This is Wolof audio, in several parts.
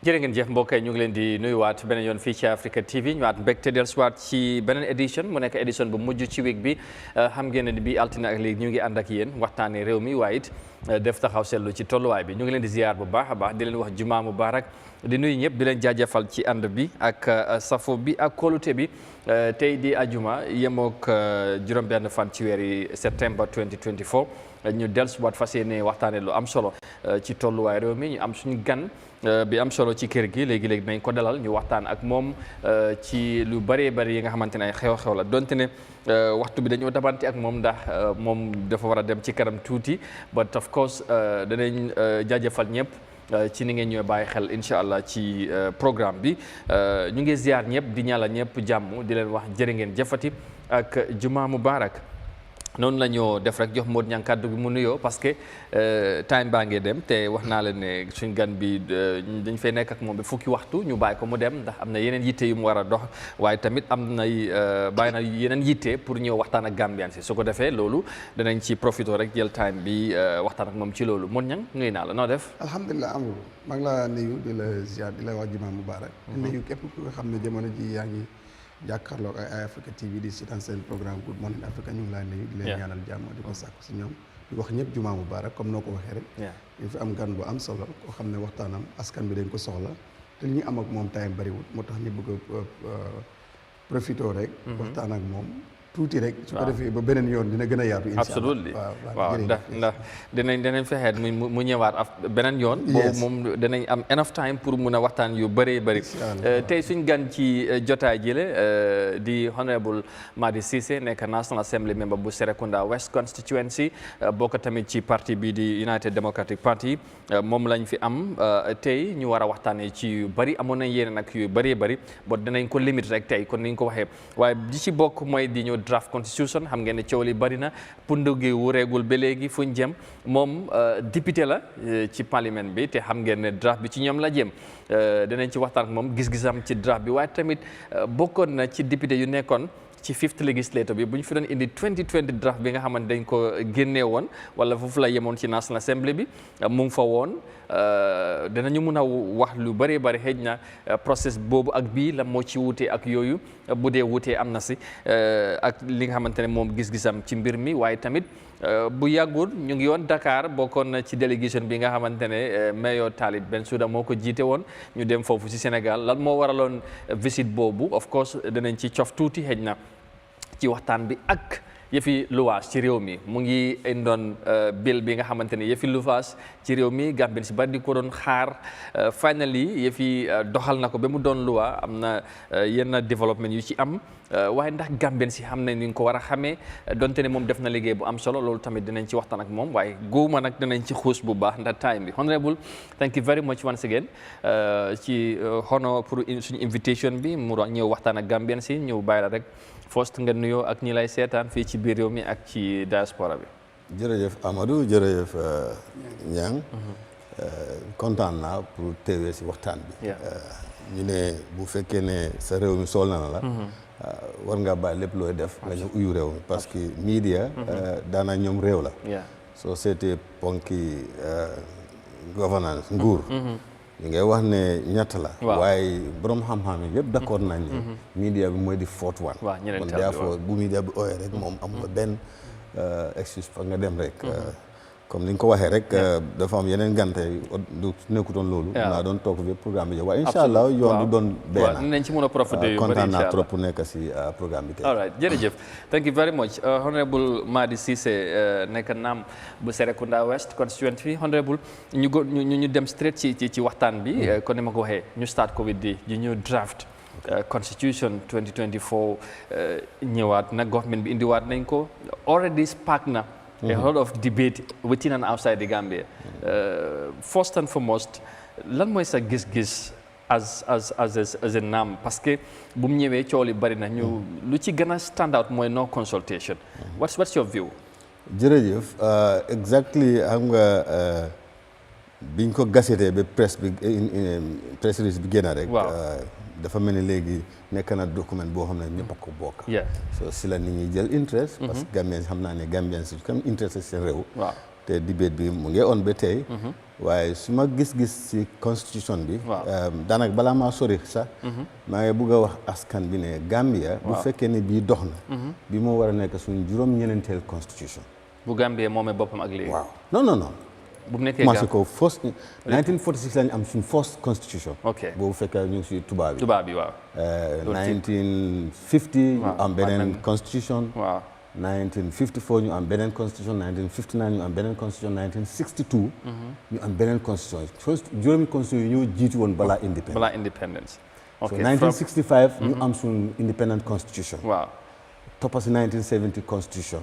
jërë ngeen jëf mbokk yi ñu ngi leen di nuyuwaat beneen yoon fii ci Africa TV ñu waat mbégte dellusiwaat ci beneen édition mu nekk édition bu mujj ci week bi xam ngeen ne bi altine ak léegi ñu ngi ànd ak yéen waxtaanee réew mi waaye it def taxaw seetlu ci tolluwaay bi ñu ngi leen di ziar bu baax a baax di leen wax jumaa mubarak di nuyu ñëpp di leen jaajëfal ci ànd bi ak safo bi ak kóolute bi tey di ajuma yemook juróom-benn fan ci weeri septembre 2024 ñu dellusiwaat fas yéene waxtaanee lu am solo ci tolluwaay réew mi ñu am suñu gan bi am solo ci kër gi léegi-léegi dinañ ko dalal ñu waxtaan ak moom ci lu bëree bëri yi nga xamante ne ay xew-xew la donte ne waxtu bi dañoo dabante ak moom ndax moom dafa war a dem ci kanam tuuti but of course danañ jaajëfal ñëpp ci ni ngeen ñooy bàyyi xel incha allah ci programme bi ñu ngi ziar ñëpp di ñaala ñëpp jàmm di leen wax jërë ngeen jëfati ak juma mubarak noonu la ñoo def rek jox Modou Niang kàddu gi mu nuyoo parce que time baa ngee dem te wax naa la ne suñ gan bi dañ fay nekk ak moom bi fukki waxtu ñu bàyyi ko mu dem ndax am na yeneen yitte yu mu war a dox waaye tamit am na bàyyi na yeneen yitte pour ñëw waxtaan ak Gambian si su ko defee loolu danañ ci profité rek jël time bi waxtaan ak moom ci loolu Modou Niang nuyu naa la noo def. alhamdulilah amul maa ngi la nuyu di la ziar di la wax jumaa mubarak di nuyu képp ku nga xam ne jamono ji yaa ngi jàkkaarloog ay Eyeafrica TV di seetaan seen programme Good Morning Africa ñu ngi laa nuyu di leen ñaanal jàmm di ko sàkku si ñoom di wax ñëpp jumaa mubarak comme noo ko waxee rek ñu fi am gan bu am solo koo xam ne waxtaanam askan bi dañ ko soxla te li ñu am ak moom time bariwul moo tax ñu bëgg a profité rek waxtaan ak moom tuuti rek su ko defee ba beneen yoon dina gën a yaatu incha allah waaw ndax dinañ fexeet mu ñëwaat beneen yoon boobu moom danañ am enough time pour mun a waxtaan yu bëree bëri tey suñ gan ci jotaay jile di honorable Madi Cissé nekk National Assembly member bu Serekunda West Constituency bokk tamit ci parti bi di United Democratic Party moom lañ fi am tey ñu war a waxtaanee ci yu bëri amoon nañ yeneen ak yu bëree bëri ba dinañ ko limite rek tey kon niñ ko waxee waaye di ci bokk mooy di ñu draft constitution xam ngeen ne coow li bari na pundu gi wureegul ba léegi fuñ jëm moom député la ci parlement bi te xam ngeen ne draft bi ci ñoom la jëm danañ ci waxtaan ak moom gis-gisam ci draft bi waaye tamit bokkoon na ci député yu nekkoon ci 5th legislature bi bu ñu fi doon indi 2020 draft bi nga xamante dañ ko génnee woon wala foofu la yemoon ci National Assembly bi mu ngi fa woon danañu mun a wax lu bëree bëri xëj na process boobu ak bii la moo ci wutee ak yooyu bu dee wutee am na si ak li nga xamante ne moom gis-gisam ci mbir mi waaye tamit bu yàggul ñu ngi woon Dakar bokkoon na ci délégation bi nga xamante ne mayor Talib Bensouda moo ko jiite woon ñu dem foofu ci Sénégal lan moo waraloon visite boobu of course danañ ci cof tuuti xëj na ci waxtaan bi ak yëfi luwaas ci réew mi mu ngi indoon bill bi nga xamante ne yëfi luwaas ci réew mi Gambien si bari di ko doon xaar finally yëfi doxal na ko ba mu doon luwa am na yenn développement yu ci am waaye ndax Gambien si xam nañ ni ñu ko war a xamee donte ne moom def na liggéey bu am solo loolu tamit dinañ ci waxtaan ak moom waaye góoma nag dinañ ci xuus bu baax ndax time bi honorable thank you very much once again ci honor pour suñu invitation bi mu ñëw waxtaan ak Gambien si ñëw bàyyi la rek first nga nuyoo ak ñi lay seetaan fii ci biir réew mi ak ci diaspora bi. jërëjëf Amadou jërëjëf Niang kontaan naa pour teewee si waxtaan bi. ñu ne bu fekkee ne sa réew mi sool na la. war nga bàyyi lépp looy def nga ñëw uyu réew mi parce que media daana ñoom réew la. soo seetee ponki governance nguur. li ngay wax ne ñett la. waaye borom xam-xam yi yëpp d'accord nañ ne. media bi mooy di fourth one. kon therefore bu media bi ooyee rek moom am nga benn excuse fa nga dem rek. comme ni nga ko waxee rek dafa am yeneen gante du nekkutoon loolu. naa doon toog bi programme bi waaye incha allah yoon du doon benn. nañ ci mën a profité yu bëri kontaan naa trop pour nekk si programme bi tey. all right jërëjëf thank you very much honorable Madi Cissé nekk naam bu Serekunda West constituency honorable ñu dem straight ci waxtaan bi kon ni ma ko waxee ñu start ko with di ñu draft constitution 2024 ñëwaat na government bi indiwaat nañ ko already spark na a lot of debate within and outside the Gambia. First and foremost, lan mooy sa gis-gis as a naam parce que bu mu ñëwee coow li bari na ñu lu ci gën a stand out mooy no consultation. What's your view? jërëjëf exactly xam nga biñ ko gasetee ba press release bi génn rek. dafa mel ni léegi nekk na document boo xam ne ñëpp a ko bokk. so si la nit ñi jël interest. parce que Gambien xam naa ne Gambien si comme interest seen réew. te debate bi mu ngi on ba tey. waaye su ma gis-gis si constitution bi daanaka balaa maa sori sax maa ngi bugg a wax askan bi ne Gambia bu fekkee ne bii dox na bi moo war a nekk suñu juróom-ñeenteel constitution bu Gambia moomee boppam ak léegi waaw non bu mu nekkee commencé ko first 1946 lañu am suñu first constitution boobu fekkee ñu ngi si tubaab yi waaw 1950 ñu am beneen constitution 1954 ñu am beneen constitution 1959 ñu am beneen constitution 1962 ñu am beneen constitution first juróomi constitution yi ñoo jiitu woon balaa independence so 1965 ñu am suñu independent constitution toppa si 1970 constitution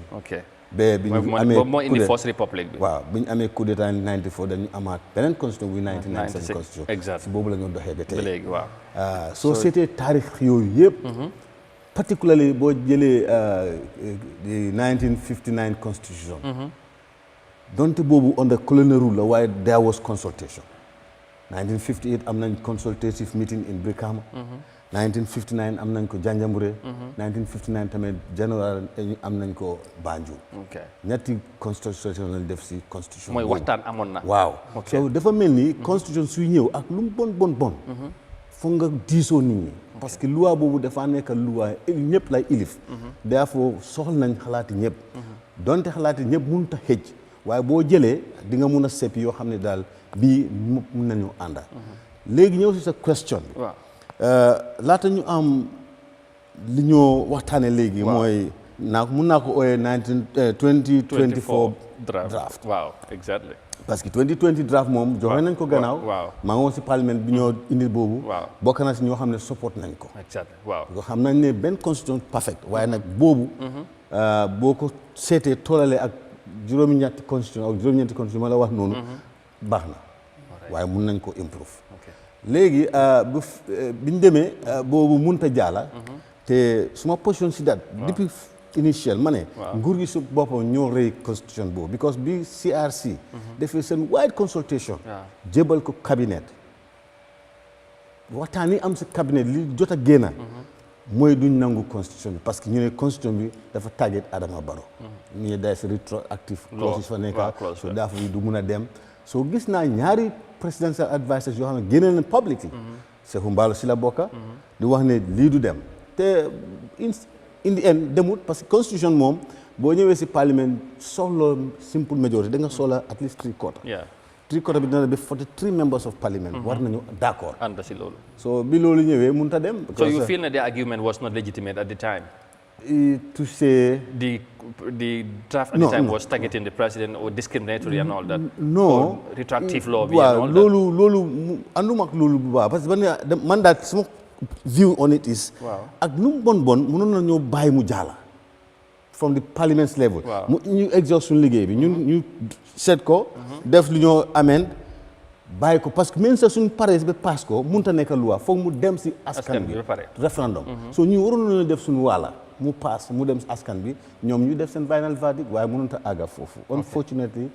ba bi ñu amee moo indi First Republic bi waaw bi ñu amee coup d'état 94 dañu amaat beneen constitution bu 1997 constitution exact si boobu la ñu doxee ba tey léegi soo seetee taarix yooyu yëpp particularly boo jëlee the 1959 constitution donte boobu under colonial rule la waaye there was consultation 1958 am nañ consultative meeting in Brikama 1959 am nañ ko Janjanbureh 1959 tamit général am nañ ko Banjul ñetti constitution lañ def si constitution mooy waxtaan amoon na waaw so dafa mel ni constitution suy ñëw ak lu mu bon foog nga diisoo nit ñi parce que loi boobu dafa nekk loi ñëpp lay ilif therefore soxla nañ xalaati ñëpp donte xalaati ñëpp mënut a xëj waaye boo jëlee di nga mun a seppi yoo xam ne daal bii mun nañu ànda léegi ñëw si sa question bi laata ñu am li ñoo waxtaane léegi mooy mun naa ko ooyee 2024 draft waaw exactly parce que 2020 draft moom joxe nañ ko gannaaw maa ngi woon si parlement bi ñoo indil boobu bokk na si ñoo xam ne support nañ ko ko xam nañ ne benn constitution perfect waaye nag boobu boo ko seetee toolale ak juróom-ñetti constitution ma la wax noonu baax na waaye mun nañ ko improve léegi biñ demee boobu munta jaala te suma position si dat depuis initial ma ne nguur gi su boppam ñoo rëy constitution boobu because bi CRC defee seen wide consultation jébal ko cabinet waxtaan yi am si cabinet li jot a génn mooy duñ nangu constitution bi parce que ñu ne constitution bi dafa tàgget Adama Barrow ñu ne day si retroactive clause fa nekka so dafa yi du mun a dem soo gis naa ñaari presidential advisers yoo xam ne génne leen publicly Sekou Mballo si la bokka di wax ne lii du dem te in the end demut parce que constitution moom boo ñëwee si parlement soxla simple majority da nga soxla at least three quarter bi dina ba 43 members of parliament war nañu d'accord ànd si loolu so bi loolu ñëwee mënut a dem so you feel that the argument was not legitimate at the time to say the draft at the time was targeting the president or discriminatory and all that no retroactive law bi waaw loolu ànduma ak loolu bu baax parce que man daal sama view on it is ak lu mu bon mënoon na ñoo bàyyi mu jaala from the parliament level mu ñu exhaust suñu liggéey bi ñun ñu seet ko def lu ñoo amend bàyyi ko parce que même sax suñu paree ba passe ko mënut a nekk loi foog mu dem si askan bi référendum so ñu waroon nañu def suñu wàlla mu passe mu dem si askan bi ñoom ñu def seen final verdict waaye mënut a àgga foofu unfortunately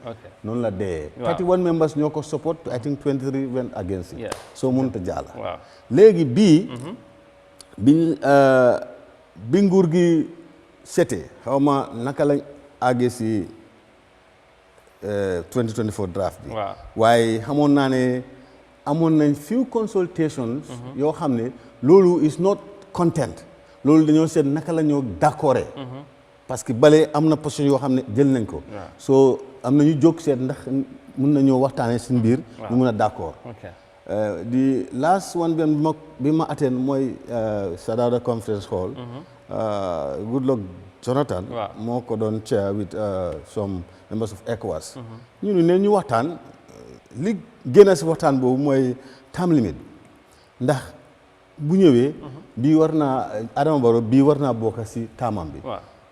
noonu la dee 31 members ñoo ko support I think 23 went against it so mënut a jaala léegi bii bi nguur gi setee xaw ma naka lañ àggee si 2024 draft bi waaye xamoon naa ne amoon nañ few consultations yoo xam ne loolu is not content loolu dañoo seet naka la ñoo d'accord parce que bale am na position yoo xam ne jël nañ ko so am na ñu jóg seet ndax mun nañoo waxtaanee suñu biir ñu mun a d'accord the last one bi ma attend mooy Sadauda Conference Hall Goodluck Jonathan moo ko doon chair with some members of ECOWAS ñu ne ñu waxtaan li génn si waxtaan boobu mooy term limit ndax bu ñëwee bii war naa Adama Barrow bii war naa bokk si taamam bi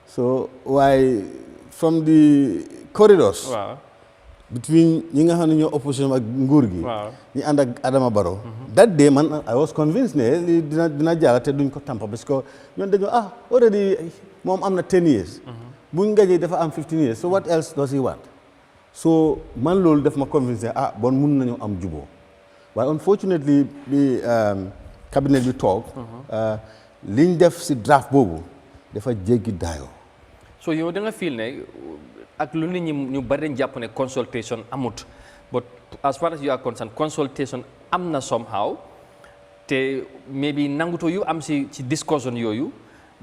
so waaye from the corridors between ñi nga xam ne ñoo opposition ak nguur gi ñi ànd ak Adama Barrow that day man I was convinced ne li dina jàll te duñ ko tampa parce que ñoon dañoo already moom am na 10 years buñ ngajee dafa am 15 years so what else does he want so man loolu daf ma convinced ne bon mun nañu am juboo waaye unfortunately bi cabinet bi toog liñ def si draft boobu dafa jéggi daayoo so yow da nga feel ne ak lu nit ñi ñu bari dañ jàpp ne consultation amut but as far as you are concerned consultation am na somehow te maybe nanguto yu am ci discussion yooyu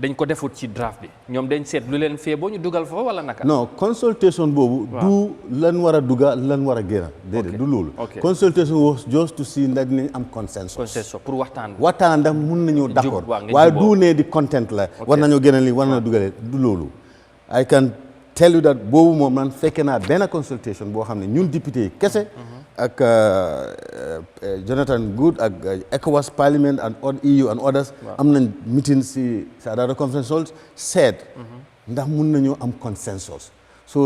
dañ ko defut ci draft bi ñoom dañ seet lu leen fee boo ñu dugal fa wala naka. non consultation boobu. du lan war a duga lan war a génn. déedéet du loolu. consultation was just to see ndax dinañ am consensus. consensus pour waxtaan. waxtaan ndax mun nañoo d'accord waaye du ne di content la. war nañoo génn lii war nañoo dugalee du loolu. I can tell you that boobu moom man fekke naa benn consultation boo xam ne ñun député yi kese. ak Jonathan Good ak ECOWAS Parliament and EU and others am nañ meeting si other conference halls said ndax mun nañoo am consensus so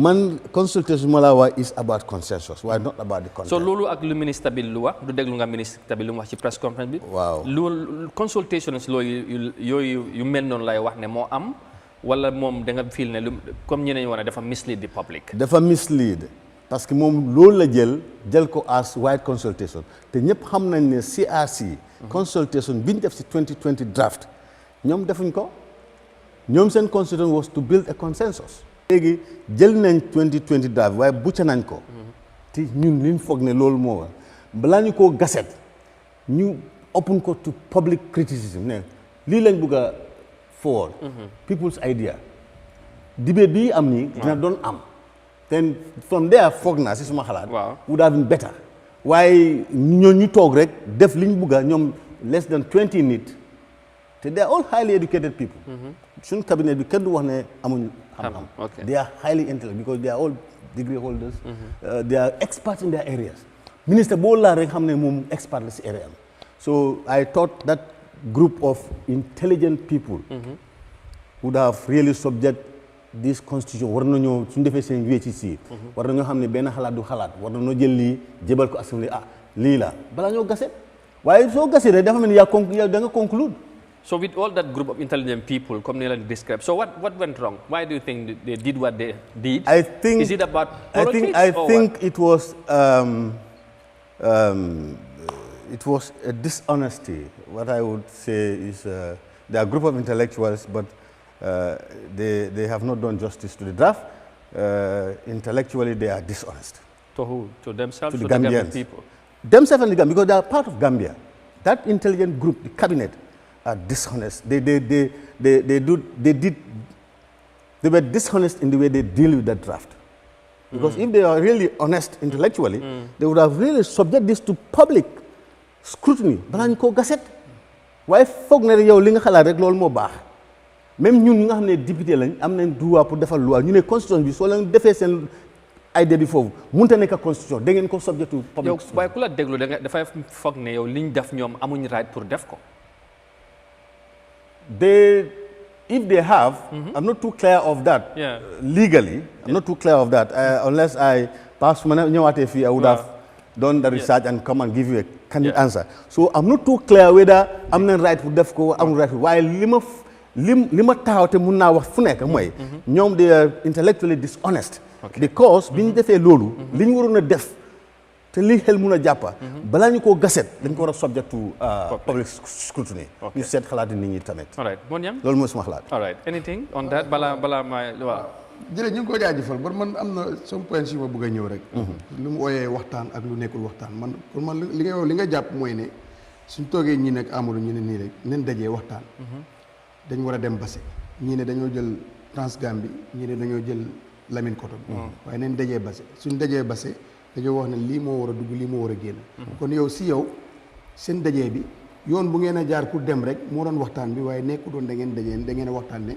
man consultation ma la wax is about consensus waaye not about the content. so loolu ak lu ministre bi lu wax du déglu nga ministre bi lu mu wax ci press conference bi. waaw loolu consultation loolu yooyu yu mel noonu lay wax ne moo am wala moom da nga feel ne lu comme ñeneen ñi wax ne dafa mislead the public. dafa mislead. parce que moom loolu la jël ko as wide consultation te ñëpp xam nañ ne CRC consultation bi ñu def si 2020 draft ñoom defuñ ko ñoom seen consultation was to build a consensus. léegi jël nañ 2020 draft waaye bucca nañ ko te ñun liñ foog ne loolu moo war balaa ñu koo gaset ñu open ko to public criticism ne lii lañ bëgg a forward people's idea debate bii am nii dina doon am. then from there foog naa si suma xalaat. would have been better. waaye ñu toog rek def li ñu bugg a ñoom less than 20 nit te they are all highly educated people. suñu cabinet bi kenn du wax ne amuñ xam-xam. they are highly intelligent because they are all degree holders. They are experts in their areas. ministre boo laa rek xam ne moom expert la si area am. so I thought that group of intelligent people. would have really subject this constitution war nañoo suñu defee seen UHC war nañoo xam ne benn xalaat du xalaat war nañoo jël lii jébal ko assemblée lii la balaa ñoo gaset waaye soo gasee rek dafa mel ni yaa da nga conclude. so with all that group of intelligent people comme ni la describe so what went wrong why do you think they did what they did. I think is it about politics I think it was a dishonesty. What I would say is there are a group of intellectuals but they have not done justice to the draft. Intellectually, they are dishonest. To who? To themselves? To the Gambian Gambians. people? Themselves and the Gambians, because they are part of Gambia. That intelligent group, the cabinet, are dishonest. They were dishonest in the way they deal with that draft. Because if they are really honest intellectually, they would have really subject this to public scrutiny. Balaa ñu ko gaset. waaye foog na yow li nga xalaat rek loolu moo baax. même ñun ñi nga xam ne député lañ am nañ droit pour defal loi ñu ne constitution bi soo leen defee seen idée bi foofu mënut a nekk constitution da ngeen ko subject to public. yow waaye ku la déglu dafay foog ne yow liñ def ñoom amuñ right pour def ko. If they have, I'm not too clear of that. Legally, I'm not too clear of that. Unless perhaps when I would have done the research and come and give you a candid answer. So I'm not too clear whether I'm not right with DEFCO, I'm right with while lima taxaw te mun naa wax fu nekk mooy ñoom they are intellectually dishonest because bi ñu defee loolu li ñu waroon a def te li xel mun a jàppa balaa ñu koo gaset dañ ko war a subject to public scrutiny ñu seet xalaati nit ñi tamit loolu mooy suma xalaat. All right, anything on that balaa may waaw jërëjëf ñu ngi ko jaajëfal ba man am na some point si ma bëgg a ñëw rek lu mu ooyee waxtaan ak lu nekkul waxtaan man pour man li nga jàpp mooy ne suñ toogee ñii nag Amadou ñu ne nii rek nen dajee waxtaan dañ war a dem Basse ñii ne dañoo jël Transgambie ñii ne dañoo jël Lamine Koto waaye neen dajee Basse suñ dajee Basse dañoo wax ne lii moo war a dugg lii moo war a génn kon yow si yow seen dajee bi yoon bu ngeen a jaar pour dem rek moo doon waxtaan bi waaye nekku doon da ngeen a waxtaan ne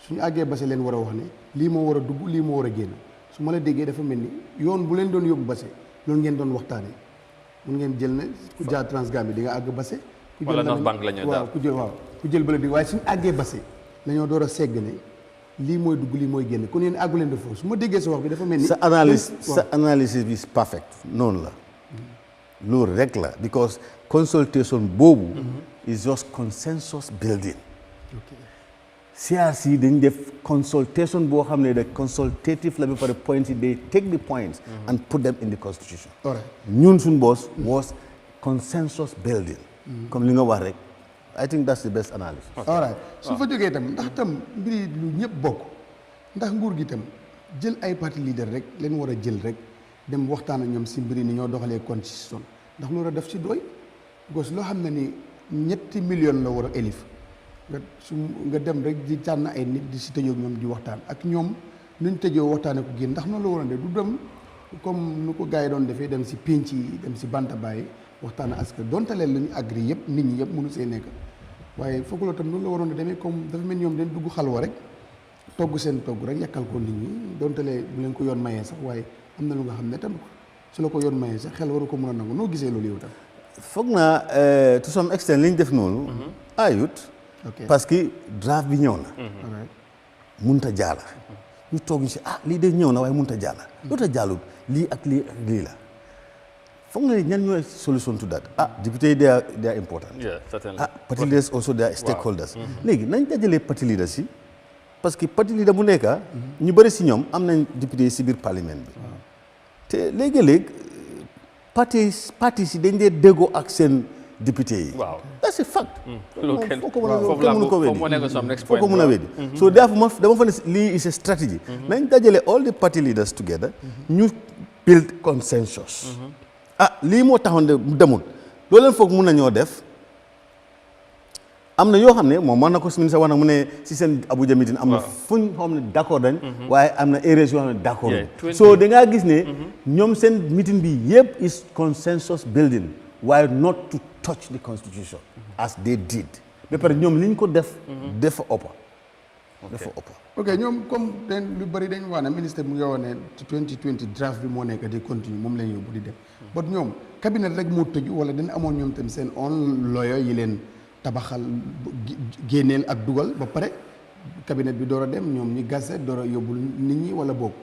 suñu àggee Basse leen war a wax ne lii moo war a dugg lii moo war a génn su ma la déggee dafa mel ni yoon bu leen doon yóbbu Basse loolu ngeen doon waxtaanee mun ngeen jël ne ku jaar Transgambie di nga àgg Basse wala North Bank la ñu daal ku jël bële bi waaye suñu àggee Basse la ñoo door a segg ne lii mooy dugg lii mooy génn kon yéen àggu leen de foofu su ma déggee sa wax bi dafa mel ni sa analyse bi is perfect noonu la loolu rek la because consultation boobu is just consensus building CRC dañ def consultation boo xam ne de consultative la ba pare points yi they take the points and put them in the constitution ñun suñ boss was consensus building comme li nga wax rek I think that's the best analysis. all right su fa jógee itam ndax tam mbiri lu ñëpp bokk ndax nguur gi itam jël ay parti leader rek leen war a jël rek dem waxtaan ak ñoom si mbiri ni ñoo doxalee constitution ndax loolu def ci doy gos loo xam ne ni 3 millions la war a élif nga dem rek di tànn ay nit di si tëjoo ñoom di waxtaan ak ñoom nuñ tëjoo waxtaane ko génn ndax noonu la waroon de du dem comme nu ko gars yi doon defee dem si pénc yi dem si bantaba waxtaan askan donte leen lu ñu agri yëpp nit ñi yëpp mënu see nekk waaye foog la tam noonu la waroon a demee comme dafa mel ñoom dañ dugg xalwa rek togg seen togg rek yàkkal ko nit ñi donte lee bu leen ko yoon mayee sax waaye am na lu nga xam ne tam su la ko yoon mayee sax xel waru ko mën a nangu noo gisee loolu yow tam. foog naa to some extent li ñu def noonu. ayut. parce que draft bi ñëw na. mënut a jaala. ñu toog ñu si lii de ñëw na waaye mënut a jaala. lu tax jaalut lii ak lii la. foog nga ne ñan ñooy solution to that député yi they are important. Party leaders also they are stakeholders. léegi nañ dajalee party leaders yi parce que party leader bu nekk ñu bëri si ñoom am nañ député yi si biir parlement bi. te léegi-léeg parti si dañ dee déggoo ak seen député yi. waaw that's a fact. loolu kenn foo ko mën a weddi so dama fa ne lii is a strategy. nañ dajale all the party leaders together. ñu build consensus. lii moo taxoon de demul loolu leen foog mun nañoo def am na yoo xam ne moom mën na ko si ministre wax na mu ne si seen Abuja meeting am na fuñ xam ne d'accord dañ waaye am na areas yoo xam ne d'accord so da ngaa gis ne ñoom seen meeting bi yëpp is consensus building waaye not to touch the constitution as they did ba pare ñoom li ñu ko def dafa ëpp ok ñoom comme lu bëri dañ wax ne ministre mu ngi wax ne ci 2020 draft bi moo nekk di continue moom lañ yóbbu di dem but ñoom cabinet rek moo tëju wala dañ amoon ñoom tam seen on lawyer yi leen tabaxal génneel ak dugal ba pare cabinet bi door a dem ñoom ñi gazette door a yóbbul nit ñi wala boobu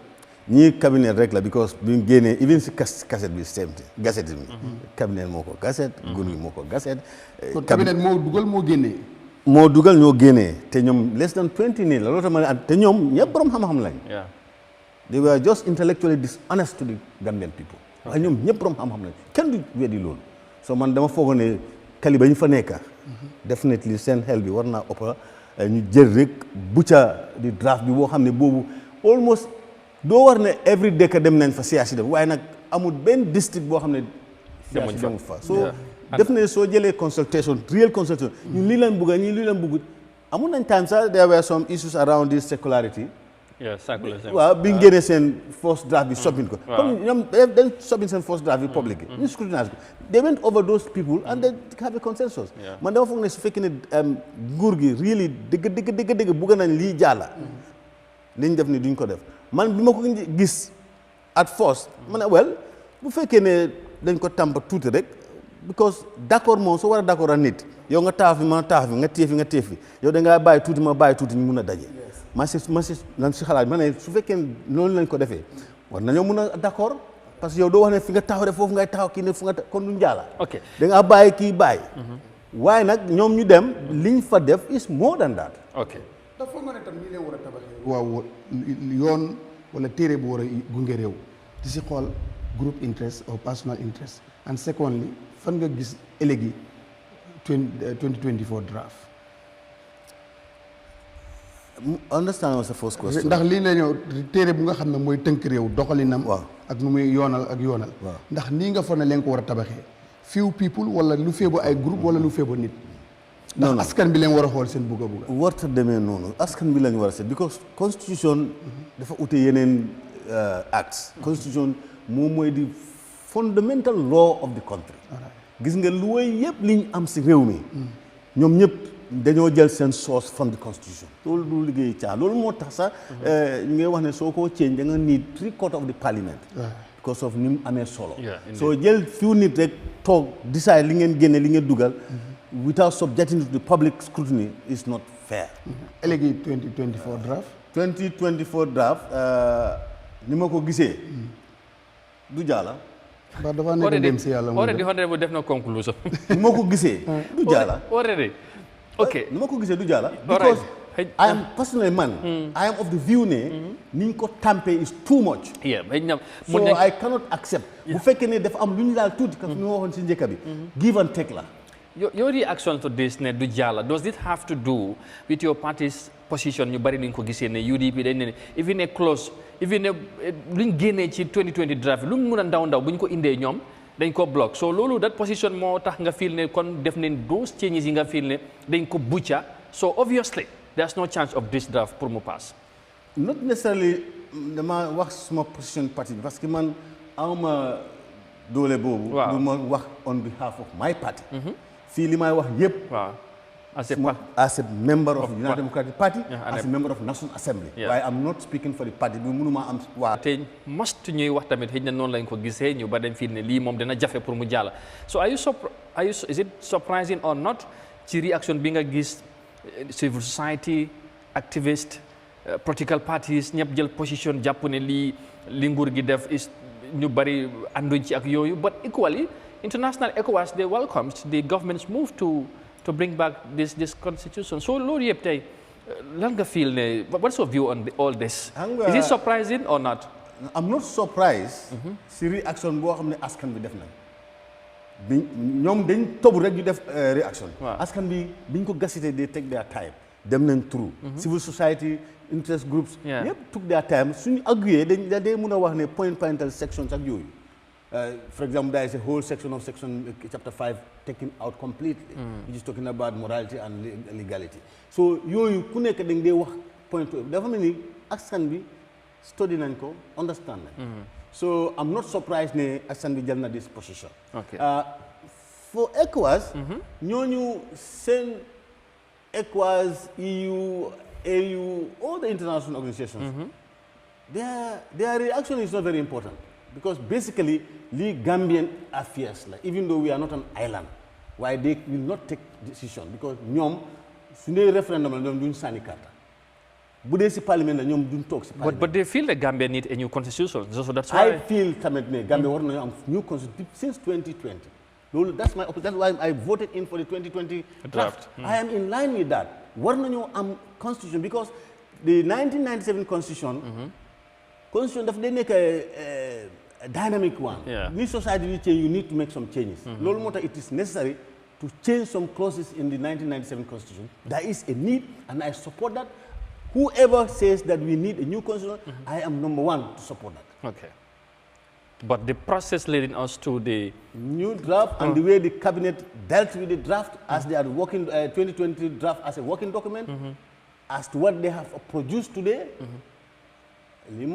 ñii cabinet rek la because bi mu génnee even si cassette bi same thing gazette bi cabinet moo ko gazette gun gi moo ko gazette kon cabinet moo dugal moo génnee moo dugal ñoo génnee te ñoom less than 20 nii la loolu tax ma ne te ñoom ñëpp borom xam-xam lañ they were just intellectually dishonest to the Gambian people waaye ñoom ñëpp borom xam-xam lañ kenn du weddi loolu so man dama foogoo ne kaliba ñu fa nekka definitely seen xel bi war naa ëpp ñu jël rek bucca di draft bi boo xam ne boobu almost doo war ne every day dem nañ fa siyaasi dem waaye nag amul benn district boo xam ne siyaasi demul fa so def ne soo jëlee consultation real consultation ñun lii leen bëgg ñii lii leen bëgg amul nañ time sax there were some issues around this secularity waaw bi ñu génnee seen first draft bi submit ko comme ñoom dañ submit seen first draft bi public ñu scrutinise ko they went over those people and they have a consensus man dama foog ne su fekkee ne nguur gi really dëgg bëgg nañ lii jàlla liñ def ni duñ ko def man bi ma ko gis at first ma ne well bu fekkee ne dañ ko tàmpa tuuti rek because d'accord moom soo war a d'accord a nit yow nga taaf fi ma taaf fi nga téye fi yow da ngaa bàyyi tuuti ma bàyyi tuuti ñu mun a daje ma si lan si xalaat ma ne su fekkee loolu lañ ko defee war nañoo mun a d'accord parce que yow doo wax ne fi nga taxaw rek foofu ngay taxaw kii ne fu nga kon duñ jaala da ngaa bàyyi kii bàyyi waaye nag ñoom ñu dem liñ fa def is more than that dafa foog nga ne tam ñi leen war a tabaxee waaw yoon wala téere bu war a gunge réew di si xool group interest or personal interest and secondly fan nga gis élégi 2024 draft understand sa first question ndax lii la ñëw téere bu nga xam ne mooy tënk réew doxalinam ak nu muy yoonal ndax nii nga foog ne leen ko war a tabaxee few people wala lu feebo ay groupe wala lu feebo nit ndax askan bi leen war a xool seen bugg a warta demee noonu askan bi lañ war a seet because constitution dafa ute yeneen acts constitution moom mooy di fundamental law of the country gis nga lu woy yëpp liñ am si réew mi ñoom ñëpp dañoo jël seen source from the constitution loolu du liggéey loolu moo tax sax ñu ngi wax ne soo ko change da nga need 3/4 of the parliament because of ni mu amee solo soo jël few nit rek toog decide li ngeen génne li ngeen dugal without subjecting to the public scrutiny is not fair léegi 2024 draft 2024 draft ni ma ko gisee du jaala ba dafa nekk dem si yàlla already honorable def na conclusion ni ma ko gisee du jaala already ni ma ko gisee du jaala because I am personally I am of the view ne niñ ko tampé is too much so I cannot accept bu fekkee ne dafa am lu ñu laal tuuti ka fi ma waxoon si njëkk bi give and take la your reaction to this ne du jàlla does it have to do with your party's position ñu bari nañ ko gisee ne UDP dañ ne even ne close even ne luñ génnee ci 2020 draft lu mu mun a ndaw bu ñu ko indee ñoom dañ ko block so loolu that position moo tax nga feel ne kon def nañ those changes yi nga feel ne dañ ko butcher so obviously there's no chance of this draft pour mu pass. not necessarily dama wax suma position party bi parce que man awma doole boobu. waaw du ma wax on behalf of my party. fii li may wax yëpp. waaw as a member of United Democratic Party. as a member of National Assembly. waaye I'm not speaking for the party bi mënuma am. waaw te must ñuy wax tamit xëy na noonu lañ ko gisee ñu ba dem fii ne lii moom dina jafe pour mu jàll so is it surprising or not ci réaction bi nga gis civil society activist political parties ñëpp jël position jàpp ne li nguur gi def is ñu bari ànduñ ci ak yooyu but equally international ECOWAS they welcomed the government's move to bring back this constitution so loolu yëpp tey lan nga feel ne what's your view on all this is it surprising or not. I'm not surprised si réaction boo xam ne askan bi def nañ bi ñoom dañ tobu rek ñu def réaction askan bi biñ ko gasite they take their time dem nañ through civil society interest groups yëpp took their time suñu agréé dañ mën a wax ne pointal sections ak yooyu for example there is a whole section of chapter 5 taken out completely which is talking about morality and legality so yooyu ku nekk dañ dee wax point dafa mel ni askan bi study nañ ko understand nañ so I'm not surprised ne askan bi jël na this position for ECOWAS ñooñu seen ECOWAS EU AU all the international organizations their reaction is not very important because basically li Gambian affairs like even though we are not an island why they will not take decision because ñoom su dee référendum la ñoom duñ sànni carte bu dee si parlement la ñoom duñ toog si parlement but they feel that Gambia need a new constitution so that's why I feel tamit ne Gambia war nañu am new constitution since 2020 loolu that's my opinion that's why I voted in for the 2020 draft I am in line with that war nañu am constitution because the 1997 constitution daf day nekk a dynamic one. Ni society will change, you need to make some changes. Loolu moo tax it is necessary to change some clauses in the 1997 constitution. There is a need and I support that. Whoever says that we need a new constitution, I am number one to support that. Okay. But the process leading us to the new draft and the way the cabinet dealt with the draft as they are working 2020 draft as a working document as to what they have produced today. Is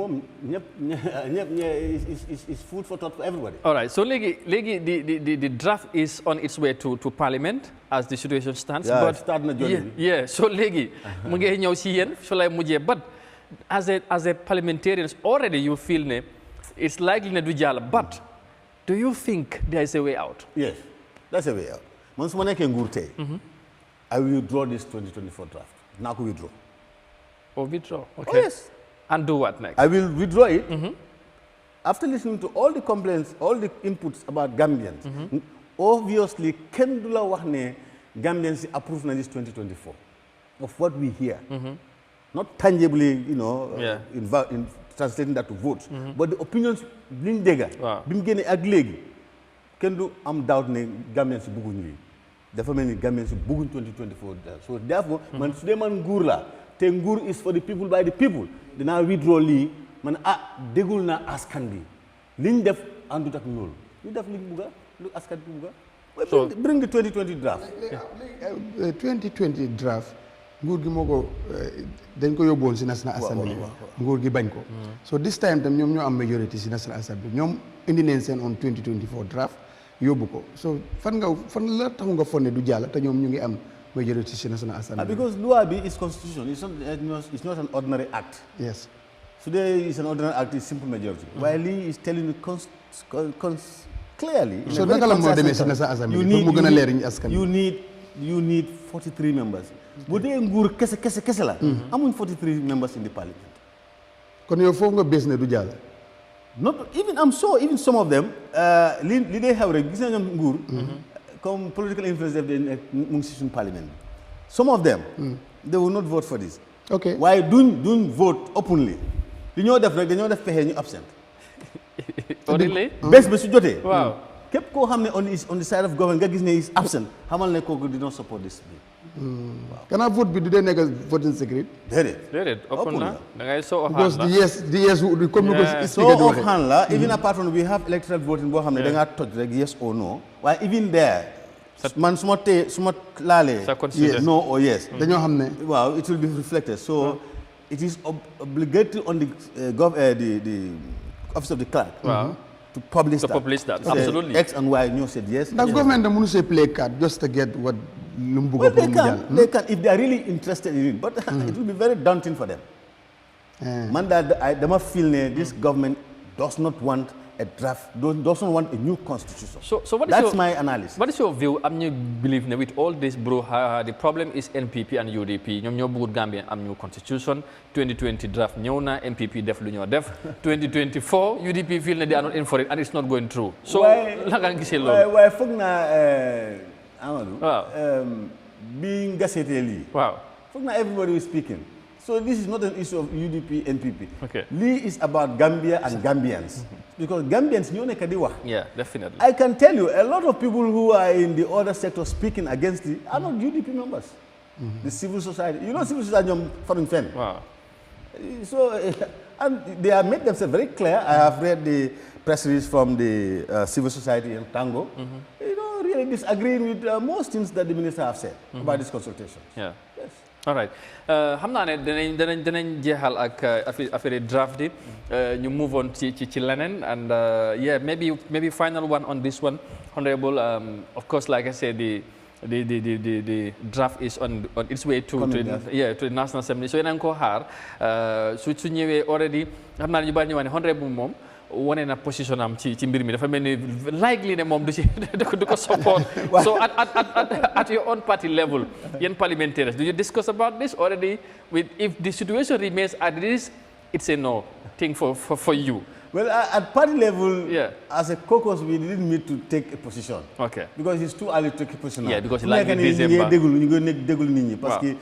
food for thought for everybody. All right. So, the draft is on its way to Parliament as the situation stands. Yeah, but start na journey. Yeah. So, mu ngi ñëw si yéen so lay mujjee but as a parliamentarians already you feel ne it's likely ne du jàll but do you think there is a way out? Yes, that's a way out. Man su ma nekkee nguur tey I will withdraw this 2024 draft. Naa ko withdraw. Oh, withdraw. Okay. Oh, yes. And do what next? I will withdraw it after listening to all the complaints, all the inputs about Gambians. Obviously, kenn du la wax ne Gambians approve this 2024 of what we hear. Not tangibly, in translating that to votes, but the opinions liñ dégga bi mu génnee ak léegi kenn du am doubt ne Gambians bëgguñ lii dafa mel ni Gambians bëgguñ 2024 so therefore man su dee man nguur la te nguur is for the people by the people dinaa withdraw lii man déggul naa askan bi liñ def àndut ak loolu ñu def liñ bugga lu askan bi bugga bring the 2020 draft 2020 draft nguur gi moo ko dañ ko yóbbuwoon si National Assembly nguur gi bañ ko so this time tam ñoom ñoo am majority si National Assembly ñoom indi neen seen on 2024 draft yóbbu ko so fan la taxu nga fonne du jàll te ñoom ñu ngi am majority si National Assembly because loi bi is constitution it's not an ordinary act. Yes. Today is an ordinary act, is simple majority. While Lee is telling you clearly. So naka la moo demee si National Assembly pour mu gën a leer ñi askan you need 43 members. bu dee nguur kese la. amuñ 43 members in the parliament. kon yow foofu nga bés ne du jàll. not even I'm sure even some of them li day xew rek gis nañu nguur. comme political influence def de mu ngi si suñu parliament bi. some of them. they will not vote for this. ok waaye duñ vote openly. li ñoo def rek dañoo def pexe ñu absent. really? bés bi su jotee. waaw képp koo xam ne on the side of government nga gis ne is absent xamal ne kooku did not support this bill. Gannaaw vote bi du dee nekk voting secret. déedéet open na da ngay show of because hand la the yes comme ni ko show of hand la even apart from we have electoral voting boo xam ne da ngaa toj rek yes or no waaye even there man su ma laalee no or yes dañoo xam ne waaw it will be reflected so it is obligatory on the office of the clerk to publish that absolutely X and Y ñoo said yes. ndax government da mënu see play card just to get what lu mu bëgg pour mu jàll. They can if they are really interested in it but it will be very daunting for them. Man daal dama feel ne this government does not want a draft, doesn't want a new constitution. So what is that's my analysis. What is your view? I'm you believe that with all this brouhaha, the problem is NPP and UDP. ñoom ñoo bëgg Gambia am new constitution. 2020 draft ñëw na NPP def lu ñoo def. 2024 UDP feel that they are not in for it and it's not going through. So la nga gisee loolu. waaye foog naa Amadou. waaw bi nga seetee lii. waaw foog naa everybody is speaking. So this is not an issue of UDP, NPP. Okay. Lee is about Gambia and Gambians. Because Gambians, ñoo nekk di wax. Yeah, definitely. I can tell you, a lot of people who are in the other sector speaking against it are not UDP members. The civil society. You know civil society, ñoom faruñ fenn. Wow. So, and they have made themselves very clear. I have read the press release from the civil society in Tango. You know, really disagreeing with most things that the minister have said about this consultation. Yeah. Yes. All right. xam naa ne danañ jeexal ak affaire draft yi ñu move on ci leneen and yeah maybe final one on this one honorable of course like I said the draft is on its way to the National Assembly so yeneen koo xaar su ñëwee already xam naa ne ñu bari ñu wax ne honorable moom wane na position am ci mbir mi dafa mel ni likely ne moom du ko support so at your own party level yéen parliamentarians do you discuss about this already with if the situation remains as it is it's a no thing for you. Well, at party level, as a caucus, we didn't need to take a position. Okay. Because it's too early to take a position. Yeah, because like in December. Parce que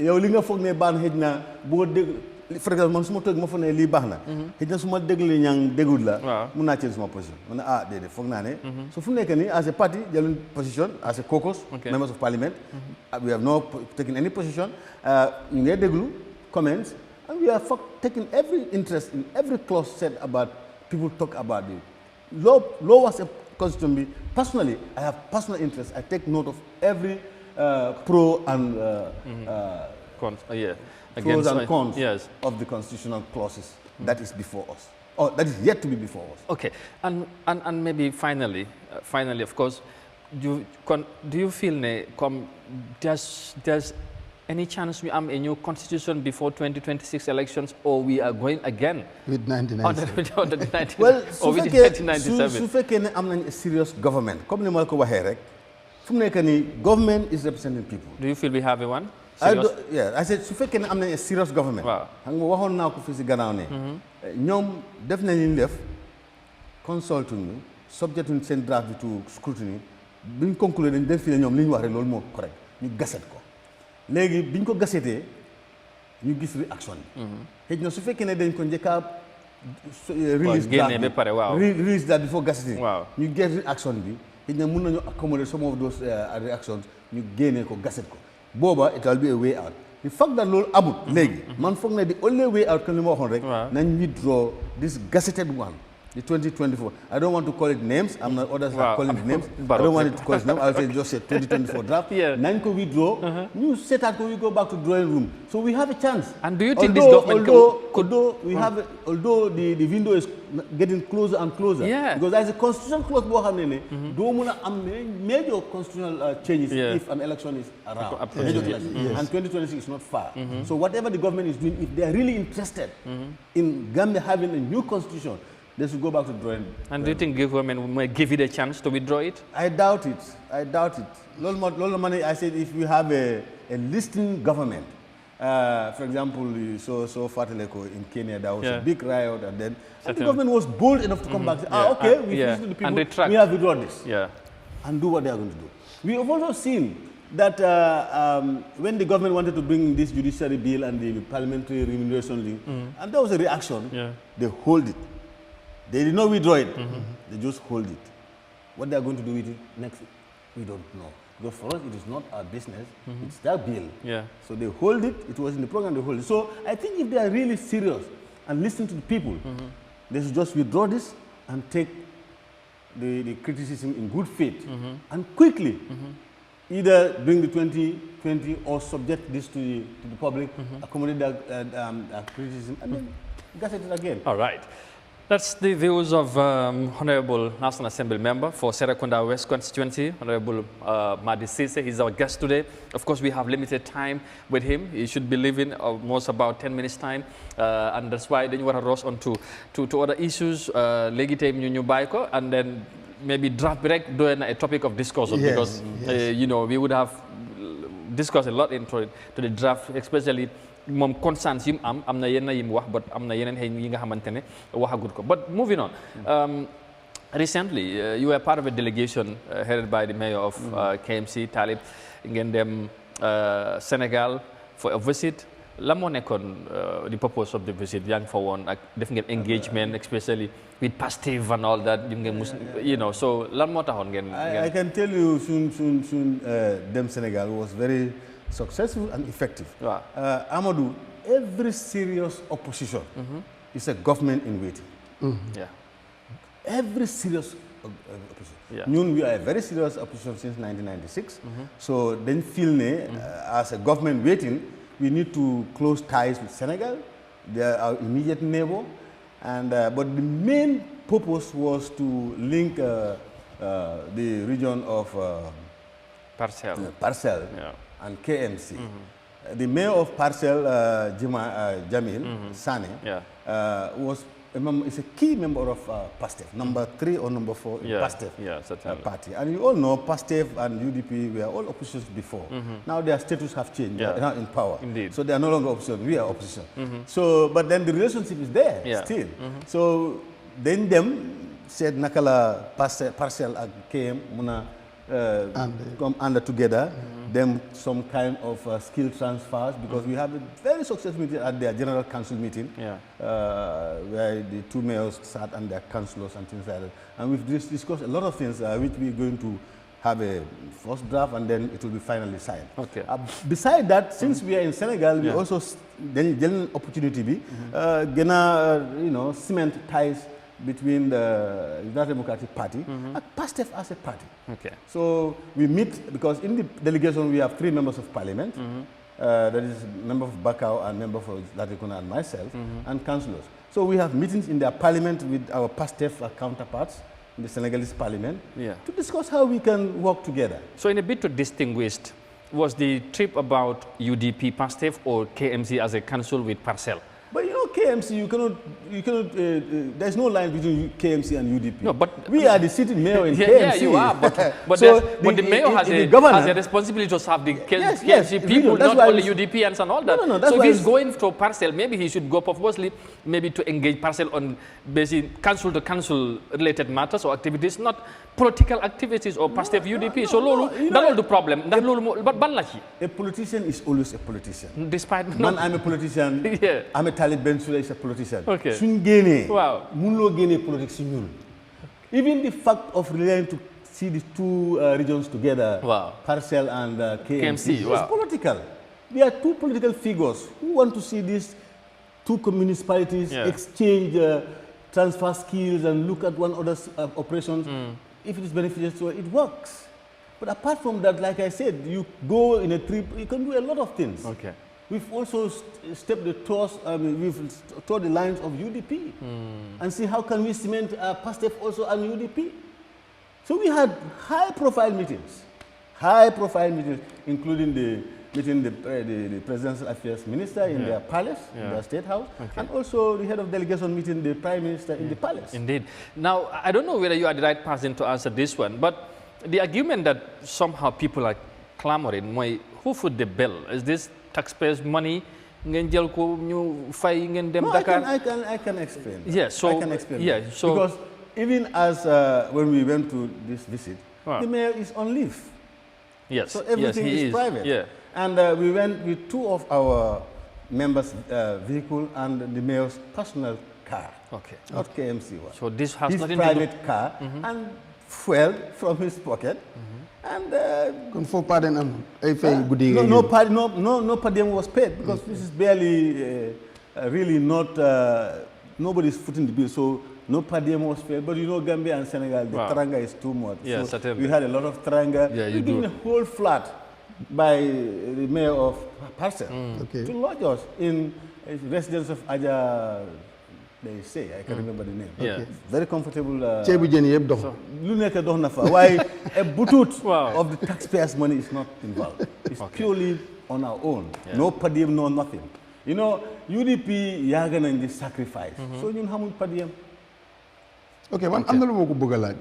yow li nga foog ne baan xëj na boo déglu for exemple man su ma toog ma foog ne lii baax na xëj na su ma déglu ñang dégul la mun naa jël suma position ma ne déedéet foog naa ne so fu nekk nii as a party jëluñ position as a caucus members of parliament we have not taken any position ñu ngay déglu comments and we are taking every interest in every clause said about people talk about it law was a constitution personally I have personal interest I take note of every pro and pros and cons of the constitutional clauses that is before us, or that is yet to be before us. Okay, and maybe finally, of course, do you feel there's any chance we am a new constitution before 2026 elections, or we are going again with 1997? Well, or with 1997? Su fekkee ne am nañ a serious government, comme ni ma ko waxee rek, fu mu nekk nii government is representing people. Do you feel we have one? I said su fekkee ne am nañ a serious government. Waaw. Xam nga waxoon naa ko fii si gannaaw ne. ñoom def nañ li ñu def consulting subjecting seen draft bi to scrutiny biñ conclure dañ def fi ne ñoom li ñu wax rek loolu moo correct ñu gaset ko léegi biñ ko gasetee ñu gis réaction bi. xëy na su fekkee ne dañ ko njëkk a release draft before gasetting. Waaw. ñu get réaction bi xëy na mun nañu accommoder some of those reactions ñu génnee ko gaset ko. Boba, it will be a way out. The fact that loolu amut léegi man foog na the only way out comme li ma waxoon rek nañ withdraw this gazetted one the 2024 I don't want to call it names I'm not others are calling it names I don't want it to call it names I'll say just say 2024 draft nañ ko withdraw ñu seetaat ko we go back to drawing room so we have a chance. And do you think this government although the window is getting closer and closer because there's a constitutional clause boo xam ne doo mun a am major constitutional changes if an election is around and 2026 is not far so whatever the government is doing if they are really interested in Gambia having a new constitution they should go back to drawing. And do you think government might give it a chance to withdraw it? I doubt it. Lolo money. I said if we have a listing government, for example, so Fataleko in Kenya, there was a big riot, and then the government was bold enough to come back. And say, okay, we finished the people. We have withdrawn this. And do what they are going to do. We have also seen that when the government wanted to bring this judiciary bill and the parliamentary remuneration thing, and there was a reaction, they hold it. They did not withdraw it. They just hold it. What they are going to do with it next, we don't know. Because for us, it is not our business. It's their bill. Yeah. So they hold it. It was in the program, they hold it. So I think if they are really serious and listen to the people, they should just withdraw this and take the criticism in good faith and quickly either bring the 2020 or subject this to the public, accommodate the criticism, and then gazette it again. All right. That's the views of Honorable National Assembly Member for Serekunda West Constituency, Honorable Madi Sise. He's our guest today. Of course, we have limited time with him. He should be leaving almost about 10 minutes time. And that's why then you want to rush on to other issues. Legitime new baiko, and then maybe draft break doing a topic of discussion. Yes, because, yes. you know, we would have discussed a lot into the draft, especially mom concerns yim am na yenn yim wax, but am na yenen yi nga xamantene waxagut ko. But moving on, recently you were part of a delegation headed by the mayor of KMC, Talib, ngeen dem Senegal for a visit. La moo nekkoon the purpose of the visit? Yaa ngi fa woon ak def ngeen engagement, especially with Pastef and all that, you know, so lan moo taxoon ngeen I can tell you soon dem Senegal was very successful and effective. Wow. Amadou, every serious opposition is a government in waiting. Yeah. Every serious opposition. Yeah. Ñun, we are a very serious opposition since 1996. So then feel as a government waiting, we need to close ties with Senegal. They are our immediate neighbor. And, but the main purpose was to link the region of Parcel. Yeah. And KMC. The mayor of Parcel, Jamil Sane, was is a key member of Pastef, number 3 or number 4 in Pastef party. And you all know Pastef and UDP were all oppositions before. Now their status have changed. They are now in power. Indeed. So they are no longer opposition. We are opposition. So, but then the relationship is there still. So then them said Nakala Parcel and KM Muna come under together, them some kind of skill transfers, because we have a very successful meeting at their general council meeting, where the 2 mayors sat and their councillors and things like that. And we've discussed a lot of things which we're going to have a first draft and then it will be finally signed. Okay. Beside that, since we are in Senegal, we also then opportunity be gonna cement ties between the United Democratic Party and Pastef as a party. Okay. So we meet, because in the delegation we have 3 members of parliament, that is member of Bakau and member for Latikuna and myself, and councillors. So we have meetings in their parliament with our Pastef counterparts in the Senegalese parliament to discuss how we can work together. So in a bit to distinguish, was the trip about UDP, Pastef, or KMC as a council with Parcel? But you know, KMC, you cannot. There's no line between KMC and UDP. No, but we are the sitting mayor in KMC. Yeah, you are. But so the mayor has a responsibility to serve the KMC people, not only UDPians and all that. No, so if he's going to Parcel, maybe he should go purposely, maybe to engage Parcel on basic council to council related matters or activities, not political activities or Pastef UDP. So that's all the problem. A politician is always a politician. Despite I'm a politician. I'm a Talib Bensouda is a politician. Okay. Wow. Politics. Even the fact of relying to see the 2 regions together, Parcel and KMC, is political. There are 2 political figures who want to see these 2 municipalities exchange, transfer skills, and look at one another's operations. If it is beneficial, so it works. But apart from that, like I said, you go in a trip, you can do a lot of things. Okay. We've also stepped the toes, we've towed the lines of UDP and see how can we cement Pastef also and UDP. So we had high-profile meetings, including the meeting the Presidential Affairs Minister in their palace, in their State House, and also the head of delegation meeting the Prime Minister in the palace. Indeed. Now, I don't know whether you are the right person to answer this one, but the argument that somehow people are clamoring, who foot the bill? Is this taxpayers' money? Dakar? I can explain. Yeah, so, I can explain. Yeah, so because even as when we went to this visit, the mayor is on leave. Yes. So everything is private. Yeah. And we went with 2 of our members' vehicle and the mayor's personal car. Okay. Not KMC one. So this has his nothing private to do. car. And fuel from his pocket. And kon foofu pardon am ay fay guddi no per diem was paid because this is barely really not nobody's footing the bill, so no per diem was paid. But you know, Gambia and Senegal, the teranga is too much. Yeah, so certainly. we had a lot of teranga. Yeah, you we do. a whole flat by the mayor of Parcel to lodge us in a residence of Aja. They say, I can't remember the name. Yeah. Okay. Very comfortable. ceebu jën yëpp dox. Lu nekk dox na fa waaye a butut Wow. of the taxpayers' money is not involved. It's purely on our own. Yeah. No per diem, no nothing. You know, UDP yàgg nañ di sacrifice. So ñun xamuñ per diem. ok man am na lu ma ko bëgg a laaj.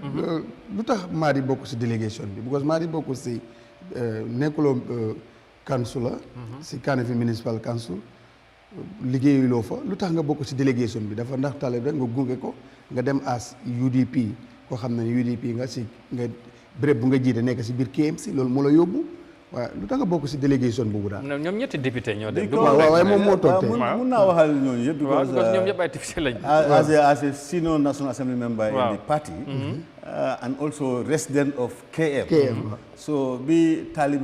lu tax Madi bokk si délégation bi because Madi bokk si nekkuloo councilor si Kanifing municipal council liggéeyuloo fa lu tax nga bokk si délégation bi dafa ndax Talib rek nga gunge ko nga dem as UDP koo xam ne UDP nga si nga béréb bu nga jiite nekk si biir KMC loolu moo la yóbbu waaw lu tax nga bokk si délégation boobu daal. ñoom ñetti député ñoo dem. waaw waaye moom moo toog tey. mun naa waxal ñooñu yëpp. because ñoom ñëpp ay député lañ. as a senior National Assembly member in the party. And also resident of KM. So bi Talib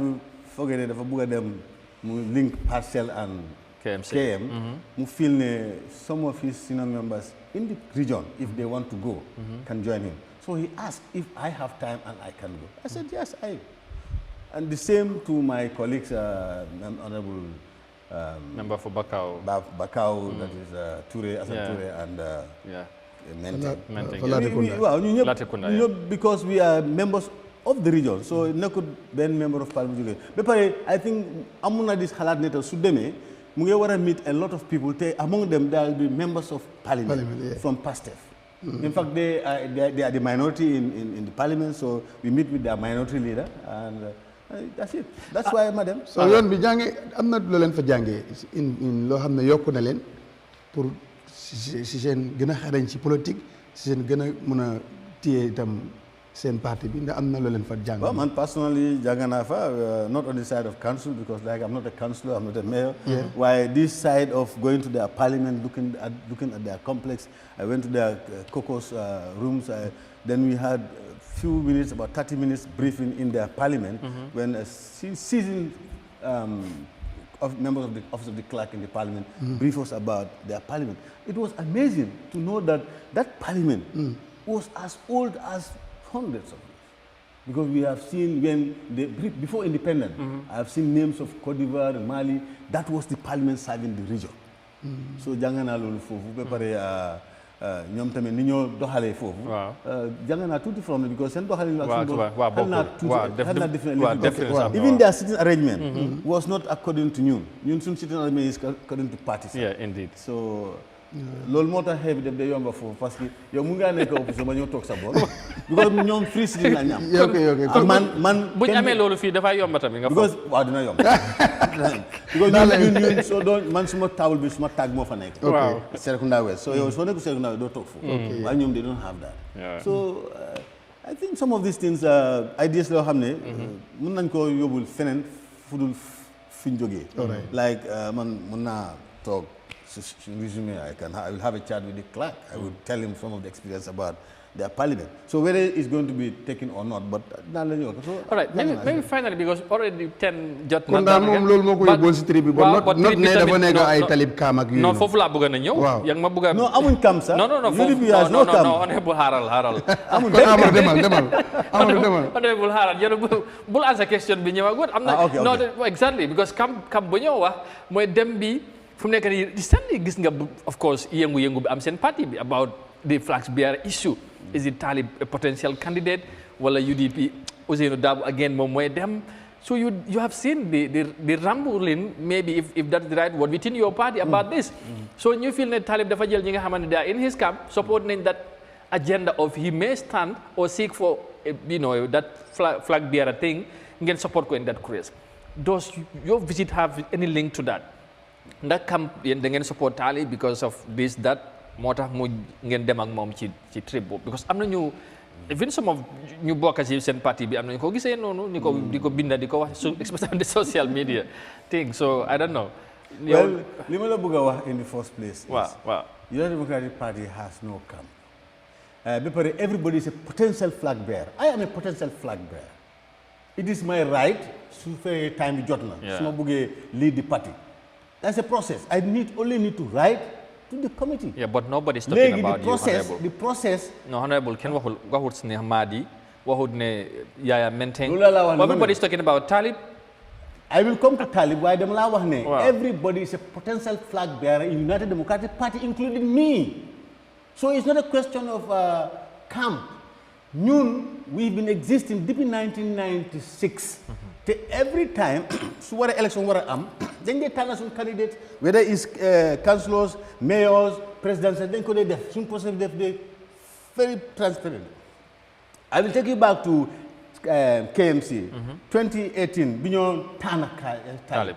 foogee ne dafa bugg a dem mu link Parcel and KM. mu feel ne some of his senior members in the region, if they want to go, can join him. So he asked if I have time and I can go. I said yes, and the same to my colleagues, Honorable member for Bakau. Bakau, that is Toure, Asan Toure, and Menteng. Because we are members of the region, so no could then member of parliament. But I think among this halat neto sudeme, we will meet a lot of people. Among them, there will be members of parliament from PASTEF. In fact, they are the minority in the parliament, so we meet with their minority leader, and that's it. That's why, madam. So yoon bi jànge am na loo leen fa jàngee in loo xam ne yokku na leen pour si seen gën a xarañ ci politique si seen gën a mën a téye itam seen parti bi ndax am na loo leen fa jàng. Well, man personally jàng naa fa not on the side of council because like I'm not a councillor, I'm not a mayor. Why this side of going to their parliament, looking at their complex. I went to their caucus rooms. Then we had few minutes, about 30 minutes briefing in their parliament when a seasoned members of the office of the clerk in the parliament brief us about their parliament. It was amazing to know that that parliament was as old as hundreds of years. Because we have seen before independence, I have seen names of Côte d'Ivoire and Mali. That was the parliament serving the region. So jangana lolu fofu be pare ñom tamit ni ñoo doxale fofu jangana tuuti from because sen doxale different even their sitting arrangement was not according to ñun sun sitting arrangement is according to parties. Yeah, indeed. So loolu moo tax xeex bi def day yomba foofu parce que yow mu ngaa nekk opposition ba ñëw toog sa boor because ñoom free sitting la ñam man bu ñu amee loolu fii dafay yomba tamit nga because waaw dina yomb because ñun soo doon man suma table bi suma tag moo fa nekk Serekunda West so yow soo nekk Serekunda West doo toog foofu waaye ñoom they don't have that so I think some of these things ideas loo xam ne mën nañ ko yóbbul feneen fu dul fi ñu jógee like man mën naa toog resume, I will have a chat with the clerk. I will tell him some of the experience about their parliament. So whether it's going to be taken or not, but all right, maybe finally because already 10 jot na mom lool moko yobol ci tribi but not ne dafa nek ay talib kam ak yu non fofu la bëgg na ñëw yang ma bëgg non amuñ kam sa non honorable haral amuñ demal honorable haral yéen bul answer question bi ñëwagut am na no exactly because kam bu ñëw wax mooy dem bi fu mu nekk nii recently gis nga of course yëngu bi am seen parti bi about the flags bearer issue is it Talib a potential candidate wala UDP Ousainou Darboe again moom mooy dem so you have seen the rambling maybe if that's the right word within your party about this so ñu feel ne Talib dafa jël ñi nga xamante they are in his camp support nañ that agenda of he may stand or seek for that flag bearer thing ngeen support ko in that cause does your visit have any link to that ndax kam yéen da ngeen support Talib because of this that moo tax mu ngeen dem ak moom ci trip boobu because am na ñu even some of ñu bokk ci seen parti bi am nañu ko gisee noonu di ko binda di ko wax especially on the social media thing so I don't know. Well li ma la bëgg a wax in the first place. waaw United Democratic Party has no camp. everybody is a potential flag bearer. I am a potential flag bearer. It is my right to time jotna. Lead the party. That's a process. I only need to write to the committee. Yeah, but nobody's talking about the process. No, Honorable, can wahut ne Hamadi, wahut ne Yahya maintain. Everybody's talking about Talib. I will come to Talib. Everybody is a potential flag bearer in United Democratic Party, including me. So it's not a question of camp. We've been existing deep in 1996. Every time, election then they tell us some candidates, whether it's councillors, mayors, presidents, then they some process they very transparent. I will take you back to KMC, 2018, Binyon Tana Talib.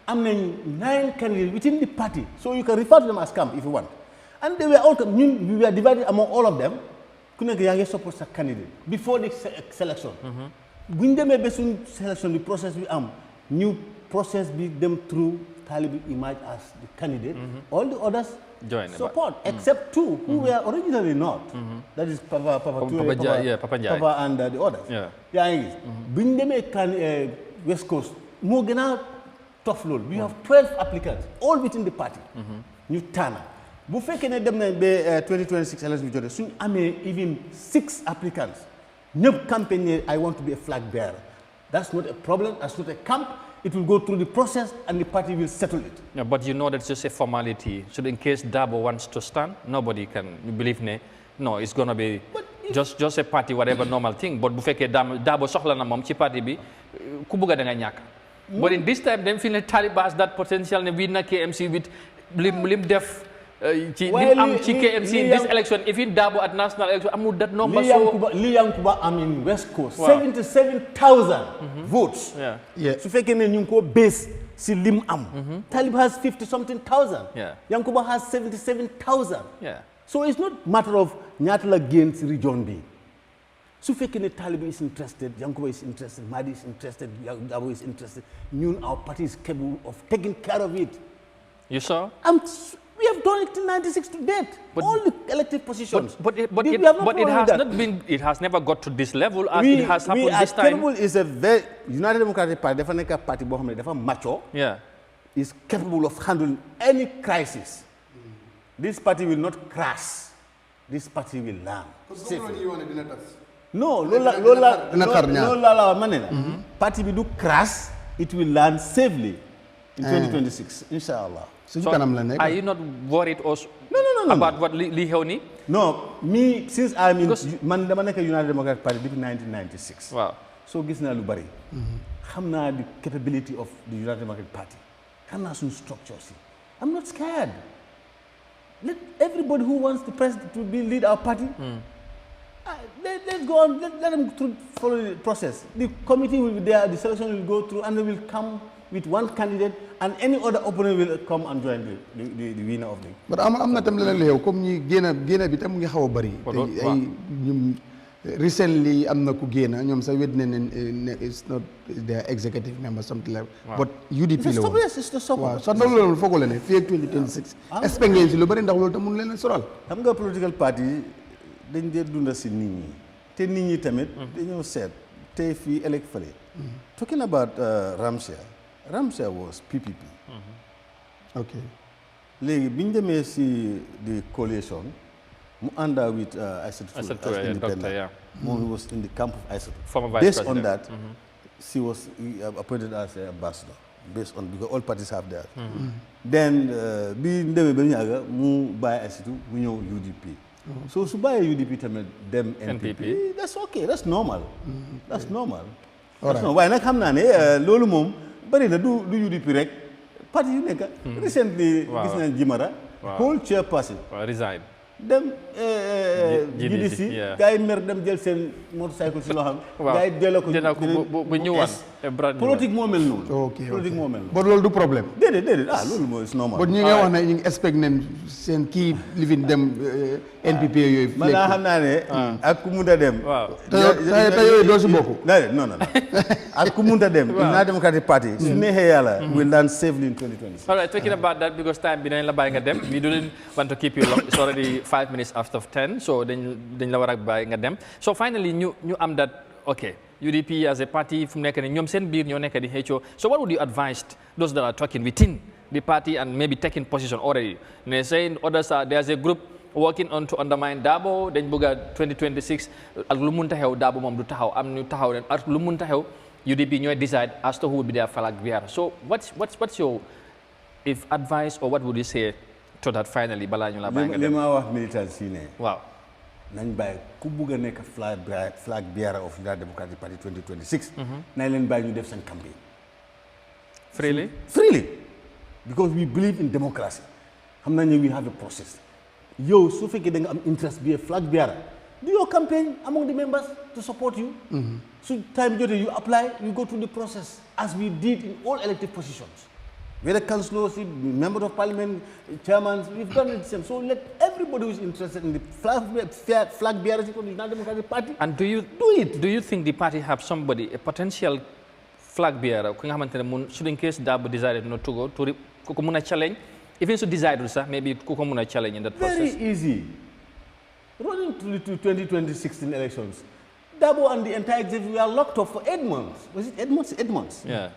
I'm naming 9 candidates within the party, so you can refer to them as camp if you want. And they were all, we were divided among all of them. Couldn't support a candidate before the selection. When they made selection, the process we new process be them through Talib emerged as the candidate. All the others support, except 2 who were originally not. That is Papa and the others. When they make West Coast, more tough load. We have 12 applicants, all within the party. New Tana. Bu fekkee ne dem na ba 2026 election bi jotee suñ amee even 6 applicants ñëpp campaign I want to be a flag bearer. That's not a problem. That's not a camp. It will go through the process and the party will settle it. Yeah, but you know that's just a formality. So in case Dabo wants to stand, nobody can believe ne. No, it's gonna be just a party, whatever normal thing. But bu fekkee Dabo soxla na moom ci parti bi ku bëgg da nga ñàkk. But in this time, them feel ne Talib has that potential ne win na KMC with lim def. KMC in this election, if in Dabo at national election, I'm that number so. I'm in West Coast. Wow. 77,000 votes. Yeah. So if you go base, see lim am. Talib has 50-something thousand. Yeah. Yankuba has 77,000. Yeah. So it's not matter of Nyatla against region B. So if Talib is interested, Yankuba is interested, Mahdi is interested, Dabo is interested. Our party is capable of taking care of it. You saw? We have done it in 96 to date. All the elective positions. But it has never got to this level as it has happened this time. Capable is a very United Democratic Party, definitely party mature. Yeah. Is capable of handling any crisis. This party will not crash. This party will learn. No, party will do crash, it will learn safely in 2026, inshallah. So are you not worried also about what Li Heoni? No, me, since I'm in United Democratic Party in 1996. Wow. So gisna lu bari. Xamna the capability of the United Democratic Party. Xamna sun structures. I'm not scared. Let everybody who wants to lead our party, let's go on, let them follow the process. The committee will be there, the selection will go through, and they will come with one candidate, and any other opponent will come and join the winner of the. But I'm not telling you, comme ni génn bi tam ngi xaw bari. Recently am na ku génn ñoom sa wét ne it's not their executive member something like. But UDP la woon. It's the support. So ndax loolu foogoo la ne fii ak 2026. expect ngeen si lu bari ndax loolu tam mun leen a soral. Xam nga political party dañ dee dunda si nit ñi te nit ñi tamit dañoo seet tey fii elect fële. Talking about Ramsey was PPP. Okay. Léegi bi ñu demee si the coalition mu ànda with Aïssatou Touré as independent. He was in the camp of Aïssatou. Former vice based president. on that, she was appointed as an ambassador. Based on because all parties have that. Then bi ñu demee ba ñu yàgga mu bàyyi Aïssatou mu ñëw UDP. So su bàyyee UDP tamit dem NPP. That's okay. That's normal. That's normal. Waaye nag xam naa ne loolu moom bari na du UDP rek parti yu nekk recently gis nañ Jimara whole chairperson resign dem GDC gars yi mer dem jël seen motorcycle si loo xam gars yi delloo ko bu ñëwaan politique moo mel noonu. ok politique moo mel noonu. ba loolu du problème. déedéet loolu mooy normal. ba ñi nga wax ne ñu ngi expect nañ seen kii living dem NPP yooyu. man naa xam naa ne. ak ku munta dem. waaw te yooyu doo si bokk. non ak ku munta dem. United Democratic Party. su neexee yàlla. will land safely in 2026. all right, talking about that because time bi dañ la bàyyi nga dem we didn't want to keep you long it's already 5 minutes after 10 so dañ la war a bàyyi nga dem so finally ñu am that okay UDP as a party fu mu nekk ni ñoom seen biir ñoo nekk di xëccoo so what would you advise those that are talking within the party and maybe taking position already ne saying others are there's a group working on to undermine Dabo dañ bëgg a 2026 ak lu mun taxew Dabo moom du taxaw am ñu taxaw ne ak lu mun taxew UDP ñooy decide as to who will be their flag bearer so what's your if advice or what would you say to that finally balaa ñu la bàyyi nga dem li ma wax militants yi ne waaw nañ bàyyi ku bugg a nekk flag bearer of United Democratic Party 2026 nañ leen bàyyi ñu def seen campaign freely because we believe in democracy xam nañ ne we have a process yow su fekkee da nga am interest be a flag bearer do your campaign among the members to support you so time jotee you apply you go through the process as we did in all elected positions whether councillors, members of parliament, chairmen, we've done it the same. So let everybody who is interested in the flag bearers of the United Democratic Party and do it. Do you think the party have somebody, a potential flag bearer, should in case Dabo decided not to go, to Kukumuna challenge, even so decided, sir, maybe Kukumuna challenge in that process? Very easy. Running to the 2016 elections, Dabo and the entire executive were locked up for 8 months. Was it 8 months? 8 months. Yeah.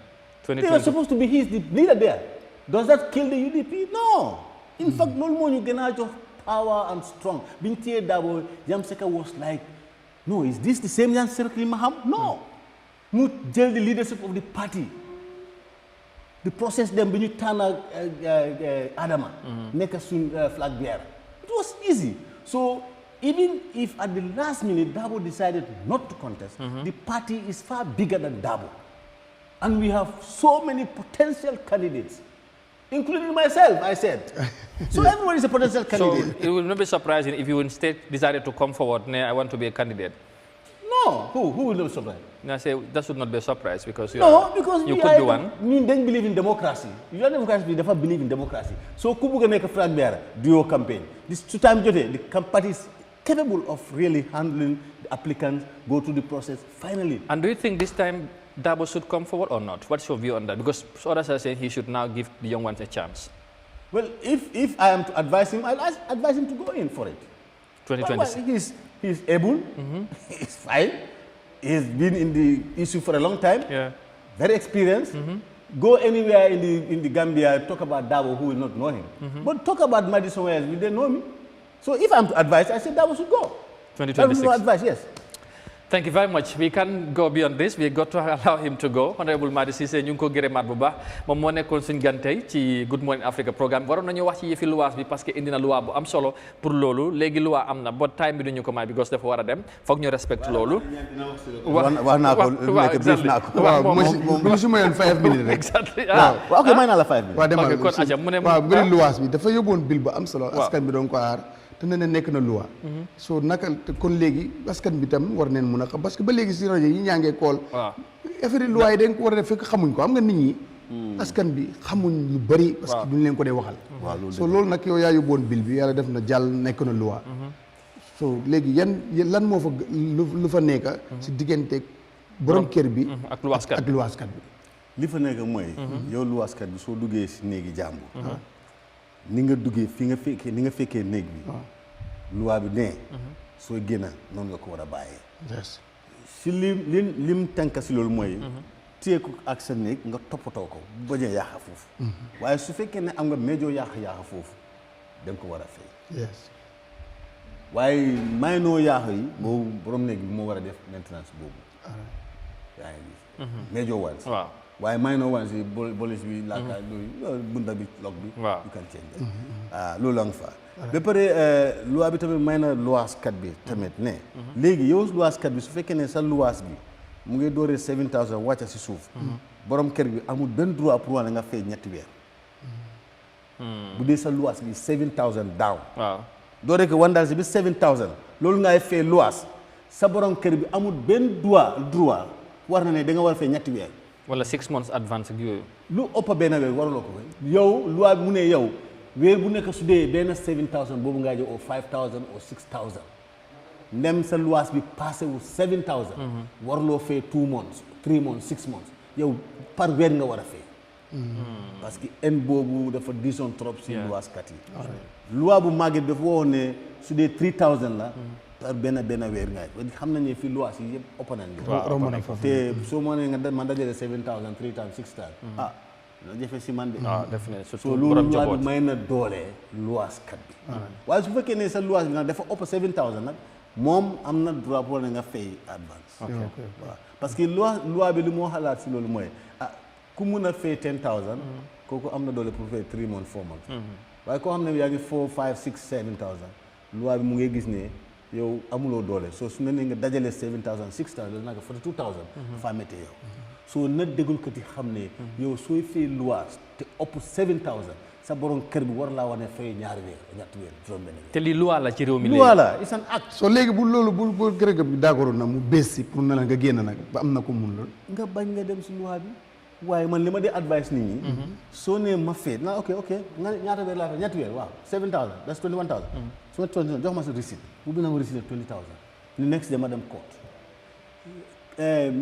They were supposed to be the leader there. Does that kill the UDP? No. In fact, no more you get out of power and strong. Binti Dabo, Yamseka was like, no, is this the same Yamseka Maham? No. You tell the leadership of the party. The process then when you turn Adama, make a flag bearer. It was easy. So even if at the last minute Dabo decided not to contest, the party is far bigger than Dabo. And we have so many potential candidates, including myself, I said. So everyone is a potential candidate. So it will not be surprising if you instead decided to come forward, I want to be a candidate. No, who will not be surprised? I say that should not be a surprise because you because you could be one. We don't believe in democracy. You don't never believe in democracy. So Kubuga make a flag bearer, do your campaign. This two-time duty, the party is capable of really handling the applicants, go through the process, finally. And do you think this time Dabo should come forward or not? What's your view on that? Because others are saying he should now give the young ones a chance. Well, if I am to advise him, I'll advise him to go in for it. 2026. He's able, he's fine, he's been in the issue for a long time, very experienced. Go anywhere in the Gambia, talk about Dabo, who will not know him. But talk about Madison Wells, will they know me? So if I'm to advise, I say Dabo should go. 2026. That was no advice, yes. Thank you very much. We can go beyond this. We got to allow him to go. Honorable Madi Cissé ñu ngi ko gërëmaat bu baax moom moo nekkoon suñu gan tey ci Good Morning Africa programme waroon nañu wax ci yëfi luwaas bi parce que indi na loi bu am solo pour loolu léegi loi am na but time bi duñu ko may because dafa war a dem foog ñu respect loolu. wax naa ko nekk brief naa ko. waaw moom su ma yoon 5 minutes rek. exactly waaw ok may naa la 5 minutes. waaw demal kon aja mu ne waaw mbiri luwaas bi dafa yóbboon bil bu am solo. askan bi doon ko aar. te ne nekk na loi so naka kon léegi askan bi tam war neen mun a xam parce que ba léegi si rajo yi ñaa ngee kool affaire loi yi dañ ko war a def fekk xamuñ ko am nga nit ñi askan bi xamuñ lu bëri parce que duñ leen ko dee waxal so loolu nag yow yaa yóbboon bil bi yàlla def na jàll nekk na loi so léegi lan moo fa lu fa nekk si diggante borom kër bi ak luwaaskat bi li fa nekk mooy yow luwaaskat bi soo duggee si néegi jàmbur ni nga duggee ni nga fekkee néeg bi loi bi ne soo génn noonu nga ko war a bàyyee si lim tànk si loolu mooy téye ko ak sa néeg nga toppatoo ko bu bañ a yaaxa foofu waaye su fekkee ne am nga méjoo yaaxa foofu da nga ko war a fay waaye may noo yaaxa yi boobu borom néeg bi moo war a def maintenance boobu yaa ngi gis méjoo wans waaye minor ones yi bolis bi laaka loolu bunda bi log bi you can change loolu la nga fa ba pare loi bi tamit may na luwaaskat bi tamit ne léegi yow luwaaskat bi su fekkee ne sa luwaas bi mu ngi dooree 7000 wàcca si suuf borom kër bi amul benn droit pour wane nga fay 3 weer bu dee sa luwaas bi 7000 down dooree ko $1 bi 7000 loolu ngay fay luwaas sa borom kër bi amul benn droit war na ne da nga war a fay 3 weer wala 6 months advance ak yooyu. lu ëpp benn weer waruloo ko fay yow loi bi mu ne yow weer bu nekk su dee benn 7000 boobu ngaa jox au 5000 au 6000 ndem sa luwaas bi passé wu 7000. waruloo fay 2 months 3 months 6 months yow par weer nga war a fay. parce que en boobu dafa diisoon trop si luwaaskat yi. loi bu màgget dafa waxoon ne su dee 3000 la. par benn weer ngaay xam nañ ne fii luwaas yi yëpp ëpp nañ te soo mënee nga man dajale 7000 3000 6000 ah dina jafe si man de. definitely surtout loolu loi bi may na doole luwaaskat bi. waaye su fekkee ne sa luwaas bi nag dafa ëpp 7000 nag moom am na droit pour ne nga fay advance. waaw parce que loi bi li moo xalaat si loolu mooy ku mun a fay 10000. kooku am na doole pour fay 3 months 4 months. waaye koo xam ne yaa ngi 4 5 6 7000 loi bi mu ngi gis ne. yow amuloo doole soo su ne nga dajale 7000 6000 loolu nag 42000. dafa méttee yow. soo na déglu kat yi xam ne. yow sooy fay luwaas te ëpp 7000 sa borom kër bi war laa wane fay ñaari weer ñetti weer juróom-benn weer. te lii loi la ci réew mi léegi. loi la it's an act. soo léegi bu loolu bu gërëgëm bi d'accord na mu bees si pour na la nga génn nag ba am na ko mun loolu. nga bañ nga dem si loi bi waaye man li ma di advice nit ñi. soo nee ma fay na ok nga ñaata weer laa fay ñetti weer waaw 7000 that's 21000. su ma toog jox ma sa receipt bu bi na ma receipt 20000 the next day ma dem court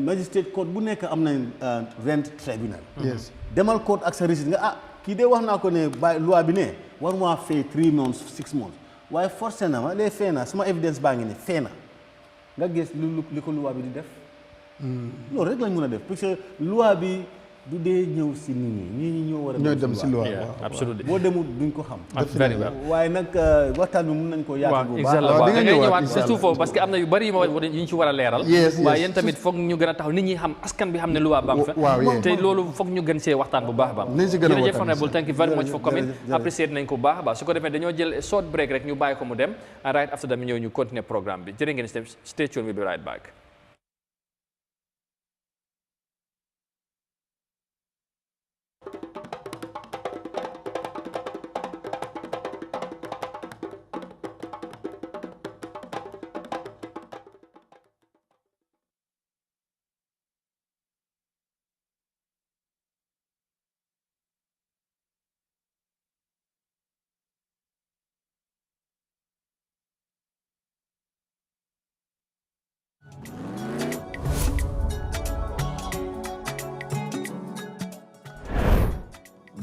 magistrate court bu nekk am nañ rent tribunal. yes demal court ak sa receipt nga kii de wax naa ko ne ba loi bi ne war maa fay 3 months 6 months waaye forcé na ma léegi fay na sama évidence baa ngi ne fay na nga gis li ko loi bi di def. loolu rek lañ mën a def parce que loi bi du dee ñëw si nit ñi ñoo war a. ñooy dem si loi absolument boo demul duñ ko xam. very well waaye nag waxtaan bi mun nañ ko yaatal bu baax. waaw da ngay ñëwaat surtout foofu parce que am na yu bari yu ñu ci war a leeral. waaye yéen tamit foog ñu gën a taxaw nit ñi xam askan bi xam ne loi baa fa. te loolu foog ñu gën see waxtaan bu baax a baax. jërëjëf honorable thank you very much for coming appreciate nañ ko bu baax a baax su ko defee dañoo jël short break rek ñu bàyyi ko mu dem and right after that ñëw ñu continuer programme bi jërë ngeen stay tuned, we'll be right back.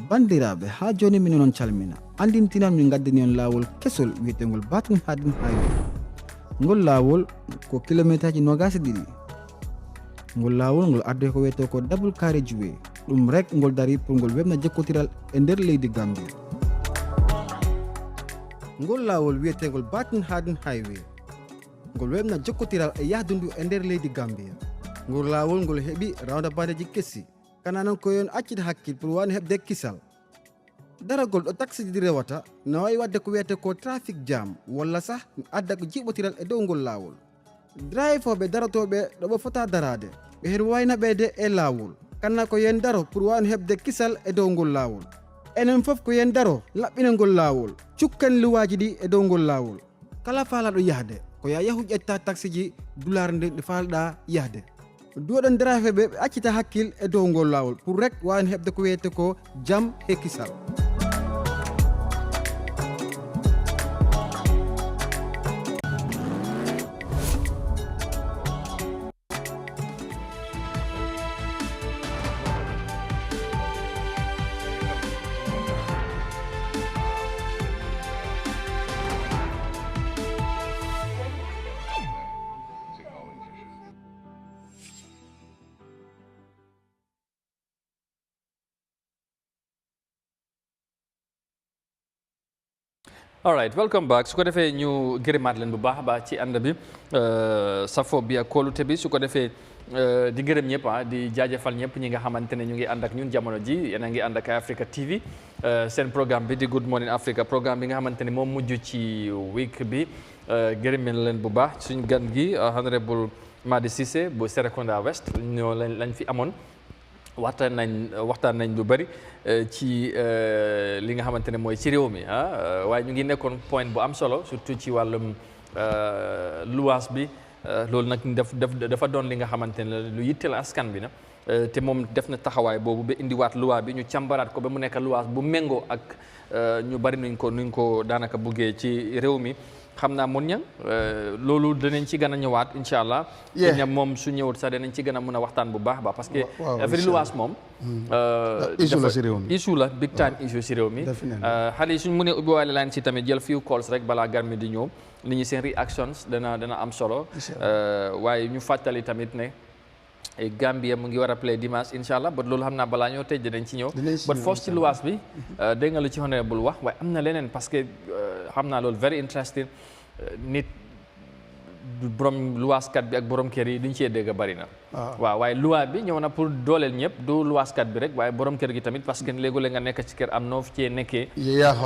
bandiraɓe ha joni min non calmina andintinam min gaddani on lawol kesol wiyetegol batum hadim highway ngol lawol ko kilométre ji 22 ngol lawol ngol arde ko wiyete ko double carriage way ɗum rek ngol dari pour ngol webna jekkotiral e nder leydi Gambia. ngol lawol wiyetegol batum hadim highway ngol webna jokkotiral e yahdundu e nder leydi Gambia. ngol lawol ngol heɓi roundabout kessi kananan ko yon accide hakkil pour wani hebde kisal daragol ɗo taxi di rewata no wawi wadde ko wiyete ko trafic jam walla sah adda ko jiɓotiral e dow ngol lawol driver ɓe darotoɓe ɗo ɓe fota darade ɓe hen wayna ɓeyde e lawol kanna ko yen daro pour wani hebde kisal e dow ngol lawol enen foof ko yen daro laɓɓina ngol lawol cukkan luwaji ɗi e dow ngol lawol kala faalaɗo yahde ko yahu ƴetta taxi ji doulard nde ɗe falɗa yahde duwoɗon driver ɓe accita hakkil e dow ngol lawol pour rek wawani hebde ko wiyete ko jam e kisal. all right welcome back su ko defee ñu gërëmaat leen bu baax a baax ci ànd bi safo bi ak kóolute bi su ko defee di gërëm ñëpp di jaajëfal ñëpp ñi nga xamante ne ñu ngi ànd ak ñun jamono ji yéen a ngi ànd ak Eyeafrica TV seen programme bi di Good Morning Africa programme bi nga xamante ne moom mujj ci week bi gërëm leen bu baax suñu gan gi honorable Madi Cissé bu Serekunda West ñoo lañ fi amoon waxtaan nañ lu bari ci li nga xamante ne mooy ci réew mi waaye ñu ngi nekkoon point bu am solo surtout ci wàllum luwaas bi loolu nag dafa doon li nga xamante ne lu yitteel askan bi na te moom def na taxawaay boobu ba indiwaat loi bi ñu càmbaraat ko ba mu nekk loi bu méngoo ak ñu bari nuñ ko daanaka buggee ci réew mi xam naa mun ñang loolu danañ ci gën a ñëwaat incha allah. ñam moom su ñëwut sax danañ ci gën a mën a waxtaan bu baax parce que affaire luwaas moom issue la si réew mi issue la big time issue si réew mi xale yi suñ mënee ubbiwaale line si tamit jël few calls rek balaa gan mi di ñëw nit ñi seen reactions dana am solo waaye ñu fàttali tamit ne Gambia mu ngi war a play dimanche incha allah but loolu xam naa balaa ñoo tëj dinañ ci ñëw but first ci luwaas bi dégg nga lu ci honorable wax waaye am na leneen parce que xam naa loolu very interesting nit borom luwaaskat bi ak borom kër yi duñ cee dégg bari na waaw waaye luwaa bi ñëw na pour dooleel ñëpp du luwaaskat bi rek waaye borom kër gi tamit parce que léegi-léeg nga nekk ci kër am noo fi cee nekkee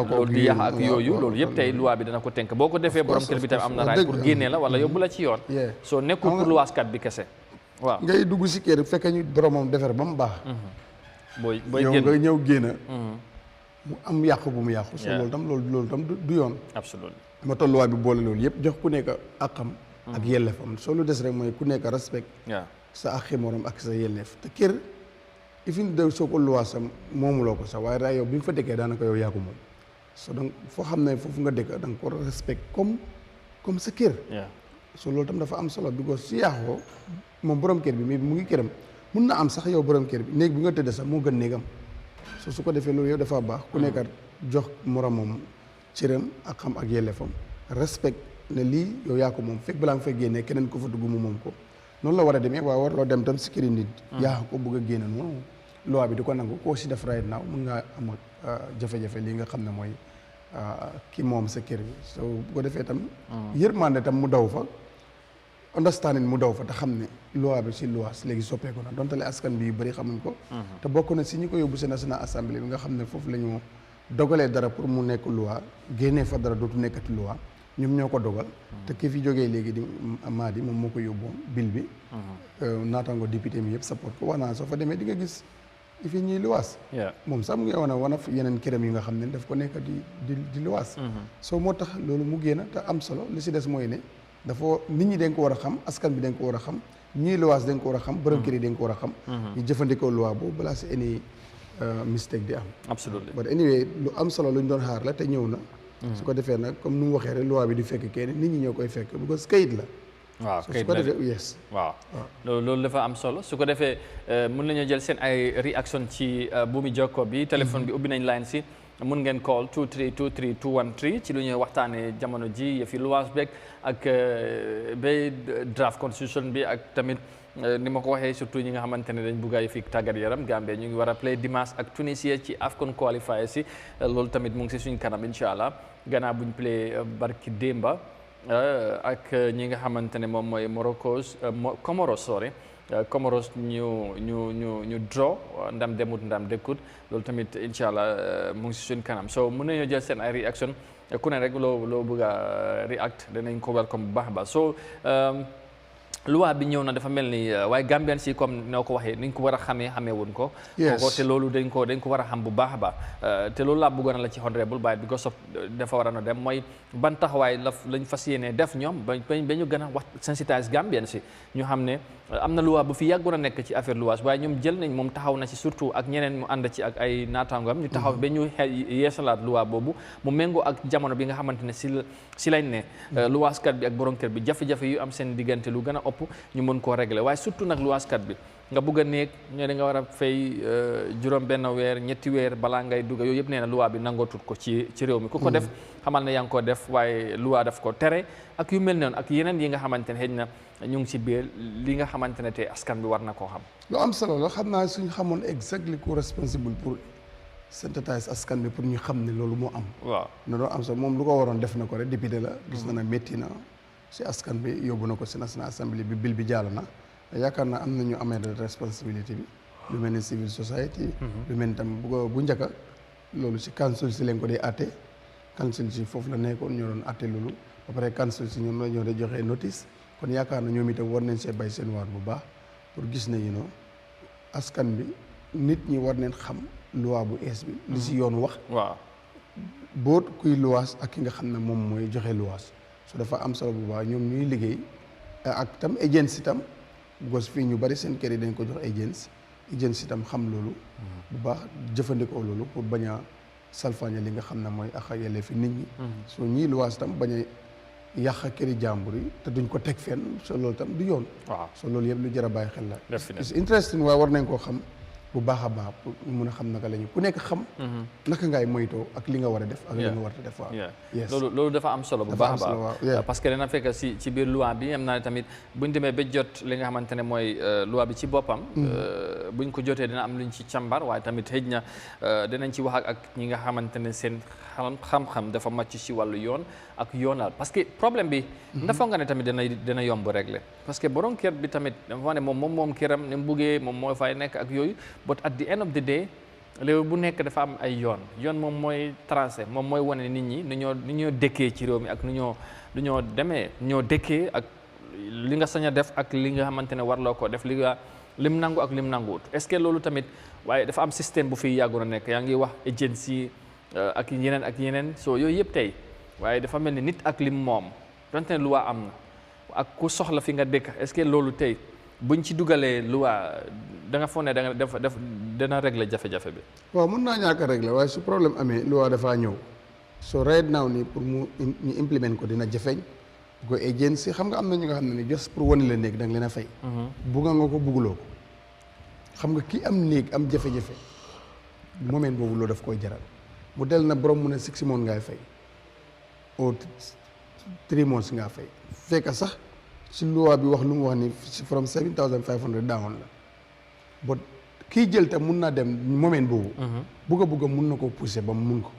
loolu di yàq ak yooyu loolu yëpp tey luwaa bi dana ko tënk boo ko defee borom kër bi tamit am na raay pour génnee la wala yóbbu la ci yoon soo nekkul pour luwaaskat bi kese waaw ngay dugg si kër fekk ñu boromam defar ba mu baax booy yow nga ñëw génn mu am yàqu bu mu yàqu so loolu tam du yoon absolument ma tolluwaay bi boole loolu yëpp jox ku nekk àqam ak yelleefam soo lu des rek mooy ku nekk respect sa àqi morom ak sa yelleef te kër ifin de soo ko luwaasam moomuloo ko sax waaye daa yow bi nga fa dëkkee daanaka yow yaa ko moom so donc foo xam ne foofu nga dëkk da nga ko respect comme sa kër so loolu tam dafa am solo because su yàqoo moom borom kër bi mais mu ngi këram mun na am sax yow borom kër bi néeg bi nga tëdd sax moo gën néegam so su ko defee loolu yow dafa baax ku nekk jox moromam cëram ak xam ak yelleefam respect ne lii yow yaa ko moom fekk balaa nga fay génnee keneen ko fa dugg mu moom ko noonu la war a demee waaye war loo dem tam si këri nit yaa ko bëgg a génne noonu loi bi di ko nangu koo si def right now mun ngaa am jafe-jafe lii nga xam ne mooy ki moom sa kër bi so bu ko defee tam yërmande tam mu daw fa understanding mu daw fa te xam ne loi bi si loi léegi soppeeku na donte le askan bi yu bëri xamuñ ko te bokk na si ñi ko yóbbu si National Assembly bi nga xam ne foofu la ñu dogalee dara pour mu nekk loi génnee fa dara dootu nekkati loi ñoom ñoo ko dogal te ki fi jógee léegi di Madi moom moo ko yóbboon bill bi naataango député mi yëpp support ko wax naa soo fa demee di nga gis i fi ñuy luwaas moom sax mu ngi wana yeneen këram yi nga xam ne daf ko nekk di luwaas soo moo tax loolu mu génn te am solo li si des mooy ne dafa nit ñi dañ ko war a xam askan bi dañ ko war a xam ñuy luwaas dañ ko war a xam borom kër yi dañ ko war a xam ñu jëfandikoo loi boobu balaa si any mistake di am absolutely but anyway lu am solo lu ñu doon xaar la te ñëw na su ko defee nag comme nu mu waxee rek loi bi di fekk kenn nit ñi ñoo koy fekk because kayit la waaw su ko defee yes waaw loolu dafa am solo su ko defee mën nañoo jël seen ay réaction ci buumi jokko bi téléphone bi ubbi nañ line si mun ngeen call 2323 213 ci lu ñuy waxtaanee jamono ji yëfi luwaas beeg ak ba draft constitution bi ak tamit ni ma ko waxee surtout ñi nga xamante ne dañ bugg a yëfi tàggat yaram Gambie ñu ngi war a play dimanche ak Tunisia ci AFCON qualifier si loolu tamit mu ngi si suñ kanam incha allah gannaaw buñ play barki démba ak ñi nga xamante ne moom mooy Comoros ñu draw ndam demut ndam dëkkut loolu tamit incha allah mu ngi si suñ kanam so mën nañoo jël seen ay réaction ku ne rek loo bëgg a react danañ ko welcome bu baax a baax so loi bi ñëw na dafa mel ni waaye Gambian si comme noo ko waxee niñ ko war a xamee wuñ ko te loolu dañ ko war a xam bu baax a baax te loolu laa bëggoon la ci honorable baay because of dafa war a no dem mooy ban taxawaay lañ fas yéene def ñoom ba ñu gën a wax sensitise Gambian si ñu xam ne am na loi bu fi yàggoon a nekk ci affaire luwaas waaye ñoom jël nañ moom taxaw na ci surtout ak ñeneen mu ànd ci ak ay naataangoom ñu taxaw ba ñu yeesalaat loi boobu mu méngoo ak jamono bi nga xamante ne si lañ ne luwaaskat bi ak borom kër bi jafe-jafe yu am seen diggante lu gën a ëpp ñu mën koo régler waaye surtout nag luwaaskat bi nga bugg a néeg ñoo da nga war a fay juróom benn weer ñetti weer balaa ngay dugg yooyu yëpp nee na loi bi nangootut ko ci réew mi ku ko def xamal ne yaa ngi ko def waaye loi daf ko tere ak yu mel noonu ak yeneen yi nga xamante ne xëy na ñu ngi ci biir li nga xamante ne tey askan bi war na koo xam lu am solo la xam naa suñu xamoon exactly ku responsible pour synthétise askan bi pour ñu xam ne loolu moo am waaw na doon am solo moom lu ko waroon def na ko rek député la gis na ne métti na si askan bi yóbbu na ko si National Assembly bi bil bi jàll na yaakaar naa am na ñu amee responsabilité bi lu mel ni civil society lu mel ni tam bu njëkka loolu si council si leen ko dee atte council si foofu la nekkoon ñoo doon atte loolu ba pare council si ñoom la ñoo dee joxee notice kon yaakaar na ñoom itam war nañ see bay seen waar bu baax pour gis ne askan bi nit ñi war nañ xam loi bu ees bi li si yoon wax waaw boot kuy luwaas ak ki nga xam ne moom mooy joxe luwaas su dafa am solo bu baax ñoom ñuy liggéey ak tam agency tam because fii ñu bari seen kër yi dañ ko jox agency agency itam xam loolu bu baax jëfandikoo loolu pour bañ a salfaañe li nga xam ne mooy ak yelleefi nit ñi soo ñii luwaas itam bañ a yàq këri jàmbur yi te duñ ko teg fenn so loolu itam du yoon so loolu yëpp lu jar a bàyyi xel la it's interesting waaye war nañ koo xam bu baax a baax pour ñu mun a xam naka la ñu ku nekk xam naka ngay moytoo ak li nga war a def ak li nga war a def waaw loolu dafa am solo bu baax a baax parce que dana fekk ci biir loi bi am naa ne tamit buñ demee ba jot li nga xamante ne mooy loi bi ci boppam buñ ko jotee dina am luñ ci càmbar waaye tamit xëj na dinañ ci wax ak ñi nga xamante ne seen xam-xam dafa màcc ci wàllu yoon ak yoonal parce que problème bi dafa nga ne tamit dana yomb régler parce que borom kër bi tamit dafa ne moom këram ni mu buggee moom moo fay nekk ak yooyu but at the end of the day léegi bu nekk dafa am ay yoon moom mooy tracé moom mooy wane nit ñi nu ñoo dëkkee ci réew mi ak nu ñoo demee ñoo dëkkee ak li nga sañ a def ak li nga xamante ne warloo ko def lim nangu ak lim nanguwut est-ce que loolu tamit waaye dafa am système bu fi yàggoon a nekk yaa ngi wax agency ak yeneen soo yooyu yëpp tey waaye dafa mel ni nit ak lim moom donte ne loi am na ak ku soxla fi nga dëkk est-ce que loolu tey buñ ci dugalee loi da nga foog ne dana régler jafe-jafe bi. waaw mën naa ñàkk a régler waaye su problème amee loi dafaa ñëw so right now nii pour ñu implement ko dina jafeñ bu ko agency xam nga am na ñu nga xam ne ni just pour wane la néeg da nga leen a fay. bugga nga ko bugguloo ko xam nga ki am néeg am jafe-jafe moment boobu loolu daf koy jaral mu del na borom mu ne 6 months ngay fay ou 3 months ngaa fay fekk sax si loi bi wax lu mu wax ni from 7,500 down la but kii jël te mun naa dem moment boobu bugga mun na ko pousser ba mu mun ko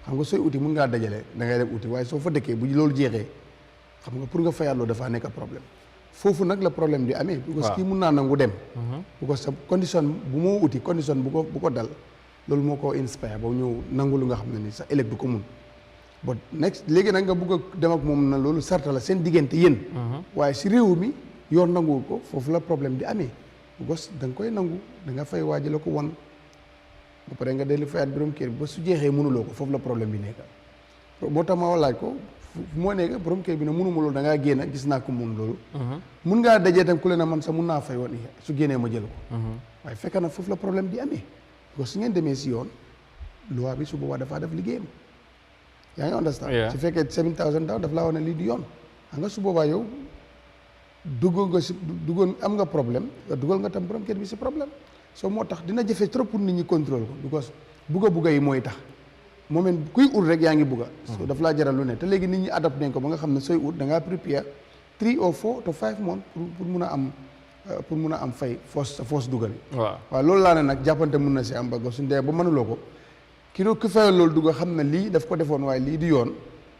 xam nga sooy uti mun ngaa dajale da ngay dem uti waaye soo fa dëkkee bu loolu jeexee xam nga pour nga fayaat loolu dafaa nekk problème foofu nag la problème di amee parce que kii mun naa nangu dem bu ko sa condition bu moo uti condition bu ko dal loolu moo ko inspire ba ñëw nangu lu nga xam ne ni sax ëllëg du ko mun but next léegi nag nga bugg a dem ak moom na loolu sarta la seen diggante yéen waaye si réew mi yoon nanguwul ko foofu la problème di amee gos da nga koy nangu da nga fay waaji la ko won ba pare nga dellu fayaat borom kër bi ba su jeexee mënuloo ko foofu la problème bi nekk moo tax ma laaj ko moo nekk borom kër bi ne mënuma loolu da ngaa génn gis naa ko mun loolu mun ngaa dajee tam ku leen a man sax mun naa fay woon su génnee ma jël ko waaye fekk na foofu la problème di amee gos su ngeen demee si yoon loi bi su boobaa dafaa def liggéeyam yaa ngi understand su fekkee 7,000 daaw daf laa wane lii du yoon xam nga su boobaa yow duggoon am nga problème dugal nga tam borom kër bi si problème soo moo tax dina jafe trop pour nit ñi contrôle ko because bugga yi mooy tax moment kuy ut rek yaa ngi bugga so daf laa jaral lu ne te léegi nit ñi adapté nañ ko ba nga xam ne sooy ut da ngaa prepare 3 or 4 to 5 months pour mun a am fay force dugal yi waaw loolu laa ne nag jàppante mun na si am ba suñ dee ba mënuloo ko ki fayal loolu dugga xam ne lii daf ko defoon waaye lii di yoon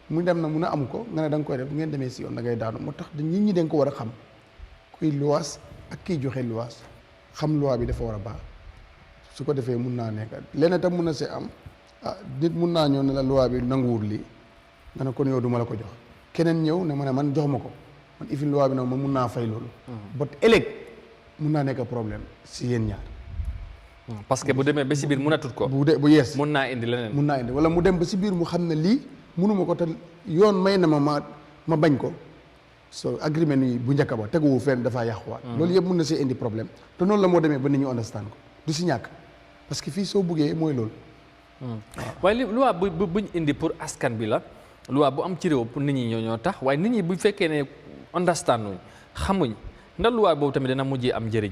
mu dem na mun a am ko nga ne da nga koy def bu ngeen demee si yoon da ngay daanu moo tax nit ñi dañ ko war a xam kuy luwaas ak kiy joxe luwaas xam loi bi dafa war a baax su ko defee mun naa nekk leneen tam mun na see am nit mun naa ñëw ne la loi bi nanguwul lii nga ne kon yow du ma la ko jox keneen ñëw ne ma ne man jox ma ko man ifin loi bi nag man mun naa fay loolu bot ëllëg mun naa nekk problème si yéen ñaar parce que bu demee ba si biir mënatut ko bu yees mun naa indi leneen mun naa indi wala mu dem ba si biir mu xam ne lii mënuma ko te yoon may na ma bañ ko so agreement yi bu njëkk ba teguwu fenn dafaa yàquwaat loolu yëpp mun na see indi problème te noonu la moo demee ba nit ñu understand ko du si ñàkk parce que fii soo buggee mooy loolu waaye li loi buñ indi pour askan bi la loi bu am ci réew pour nit ñi ñoo tax waaye nit ñi bu fekkee ne understand nuñ xamuñ ndax loi boobu tamit dana mujjee am njëriñ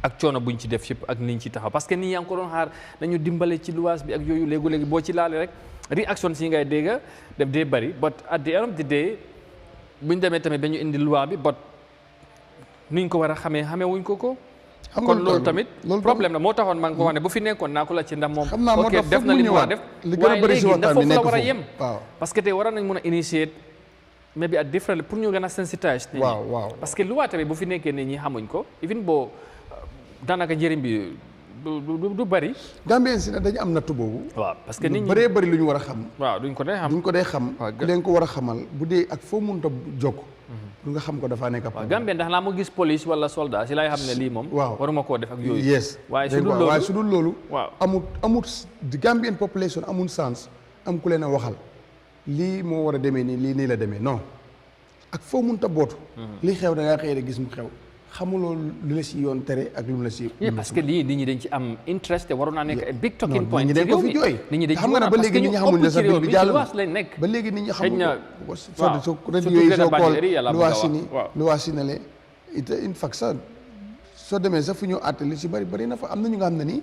ak coono buñ ci def yëpp ak niñ ci taxaw parce que nit yaa ngi ko doon xaar nañu dimbale ci luwaas bi ak yooyu léegi boo ci laale rek réaction si ngay dégg def dee bëri but at the end of the day buñ demee tamit dañu indi loi bi but nuñ ko war a xamee wuñ ko kon loolu tamit problème la moo taxoon maa ngi ko wax ne bu fi nekkoon naa ko la ci ndax moom ok def na li mu war a def waaye léegi ndax foofu la war a yem parce que tey war nañ mën a initier mais bi at different pour ñu gën a sensitiser nit ñi parce que loi tamit bu fi nekkee nit ñi xamuñ ko even boo daanaka njëriñ bi du bëri Gambien si ne dañu am nattu boobu waaw parce que nit ñi bëree bëri lu ñu war a xam waaw duñ ko dee xam ku leen ko war a xamal bu dee ak foo mënut a jokk lu nga xam ko dafaa nekk waaw Gambien ndax naa mu gis police wala soldat si lay xam ne lii moom waruma koo def ak yooyu yes waaye su dul loolu waaw amut Gambien population amul sens am ku leen a waxal lii moo war a demee nii lii nii la demee non ak foo mënut a bootu li xew da ngaa xëy rek gis mu xew xamuloo lu la si yoon tere ak lu la si. parce que lii nit ñi dañ ci am interest te waroon naa nekk big talking point. nit ñi dañ ko fi jooy. nit ñi dañ ci xam nga ne ba léegi nit ñi xamul ne sax bill bi jàll luwaas lañ nekk. ba léegi nit ñi xamul ko. waaw soo rajo yooyu soo xool luwaas yi ne le in fact sax soo demee sax fu ñu àtte li si bari na fa am na ñu nga xam ne nii.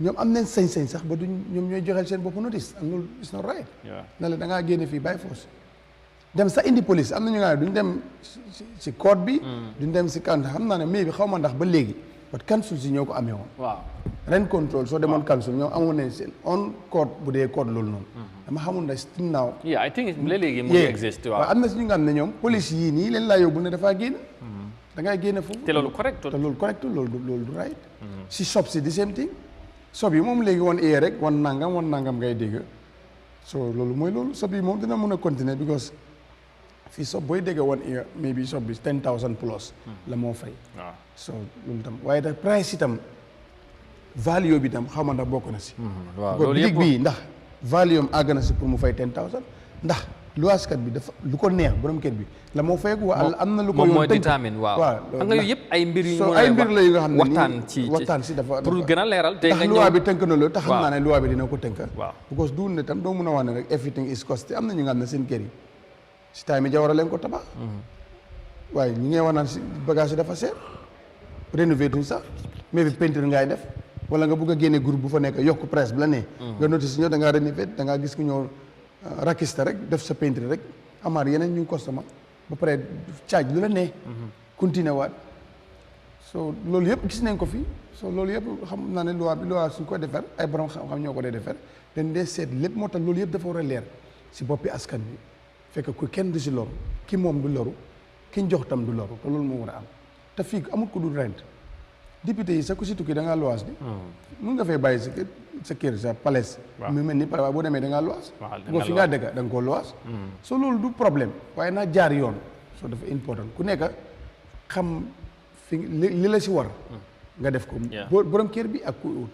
ñoom am nañ sañ-sañ sax ba duñ ñoom ñooy joxeel seen bopp notice am loolu it's not right. na la da ngaa génne fii by force. dem sax indi police am na ñu nga xam ne duñ dem si court bi. duñ dem si kan xam naa ne mais bi xaw ma ndax ba léegi. but council si ñoo ko amee woon. waaw rent control soo demoon council ñoom amoon nañ seen on court bu dee court loolu noonu. dama xamul ndax still now. I think léegi mu exist waaw. am na si ñu nga xam ne ñoom police yii nii leen laa yóbbu ne dafaa génn. da ngay génne foofu. te loolu correct. te loolu correct loolu du right. si shop si the same thing. sob yi moom léegi wan ear rek wan nangam ngay dégg so loolu mooy loolu sob yi moom dina mën a continuer because fii sob booy dégg wan ear maybe sob bi 10,000 plus la moo fay so loolu tam waaye da price itam value bi tam xaw ma ndax bokk na si loolu yëpp bi ndax value am àgg na si pour mu fay 10,000 ndax luwaaskat bi dafa lu ko neex borom kër bi la moo fay waa am na lu ko yoon tënk waaw xam nga yooyu yëpp ay mbir yu ay mbir la yu nga xam ne waxtaan si dafa pour gën a leeral te ndax loi bi tënk na loolu te xam naa ne loi bi dina ko tënk waaw because duul ne tam doo mun a wax ne rek everything is cost am na ñu nga xam ne seen kër yi si time yi jawara leen ko tabax waaye ñi ngay wax naan si bagage yi dafa seer rénové tuñ sax mais bi peinture ngay def wala nga bugg a génne groupe bu fa nekk yokk presse bi la ne nga notice ñëw da ngaa rénové da ngaa gis ku ñëw rakista rek def sa peinture rek amaat yeneen ñu customer ba pare caaj lu la ne continuer waat so loolu yëpp gis nañ ko fi so loolu yëpp xam naa ne loi suñ ko defar ay borom xam-xam ñoo ko dee defar dañ dee seet lépp moo tax loolu yëpp dafa war a leer si boppi askan bi fekk ku kenn du si loru ki moom du loru ki ñu jox tam du loru te loolu moo war a am te fii amul ko du rent député yi sax ku si tukki da ngaa luwaas bi mun nga fay bàyyi sa kër sa palais mu mel ni waaye boo demee da ngaa luwaas boo fi ngaa dëkk da nga koo luwaas so loolu du problème waaye naa jaar yoon so dafa important ku nekk xam fi li la si war nga def ko borom kër bi ak ku ut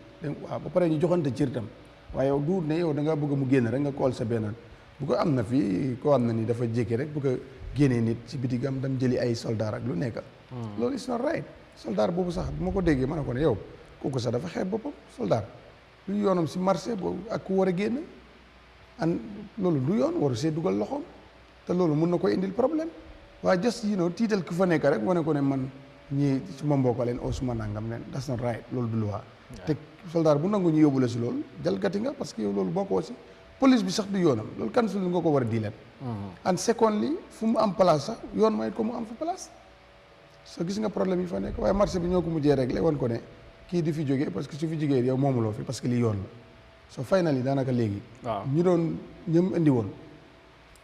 waaw ba pare ñu joxante cër tam waaye yow du ne yow da ngaa bëgg mu génn rek nga kool sa benn bu ko am na fii koo am na ni dafa jékki rek bu ko génnee nit si biti gam dam jëli ay soldat ak lu nekk loolu is not right soldat boobu sax bu ma ko déggee ma ne ko ne yow kooku sax dafa xeeb boppam soldat lu yoonam si marché boobu ak ku war a génn an loolu du yoon waru see dugal loxoom te loolu mun na koy indil problème waaye just tiital ku fa nekk rek wane ko ne man ñii suma mbokk leen o suma nangam leen that's not right loolu du luwaa te soldat bu nangu ñu yóbbu la si loolu jalgati nga parce que yow loolu bokkoo si police bi sax du yoonam loolu kan su nga ko war a diileen and secondly fu mu am place sax yoon may ko mu am fa place so gis nga problème yi fa nekk waaye marché bi ñoo ko mujjee réglé wan ko ne kii di fi jógee parce que su fi jógee yow moomuloo fi parce que lii yoon la so finally daanaka léegi ñu doon ñëm indi woon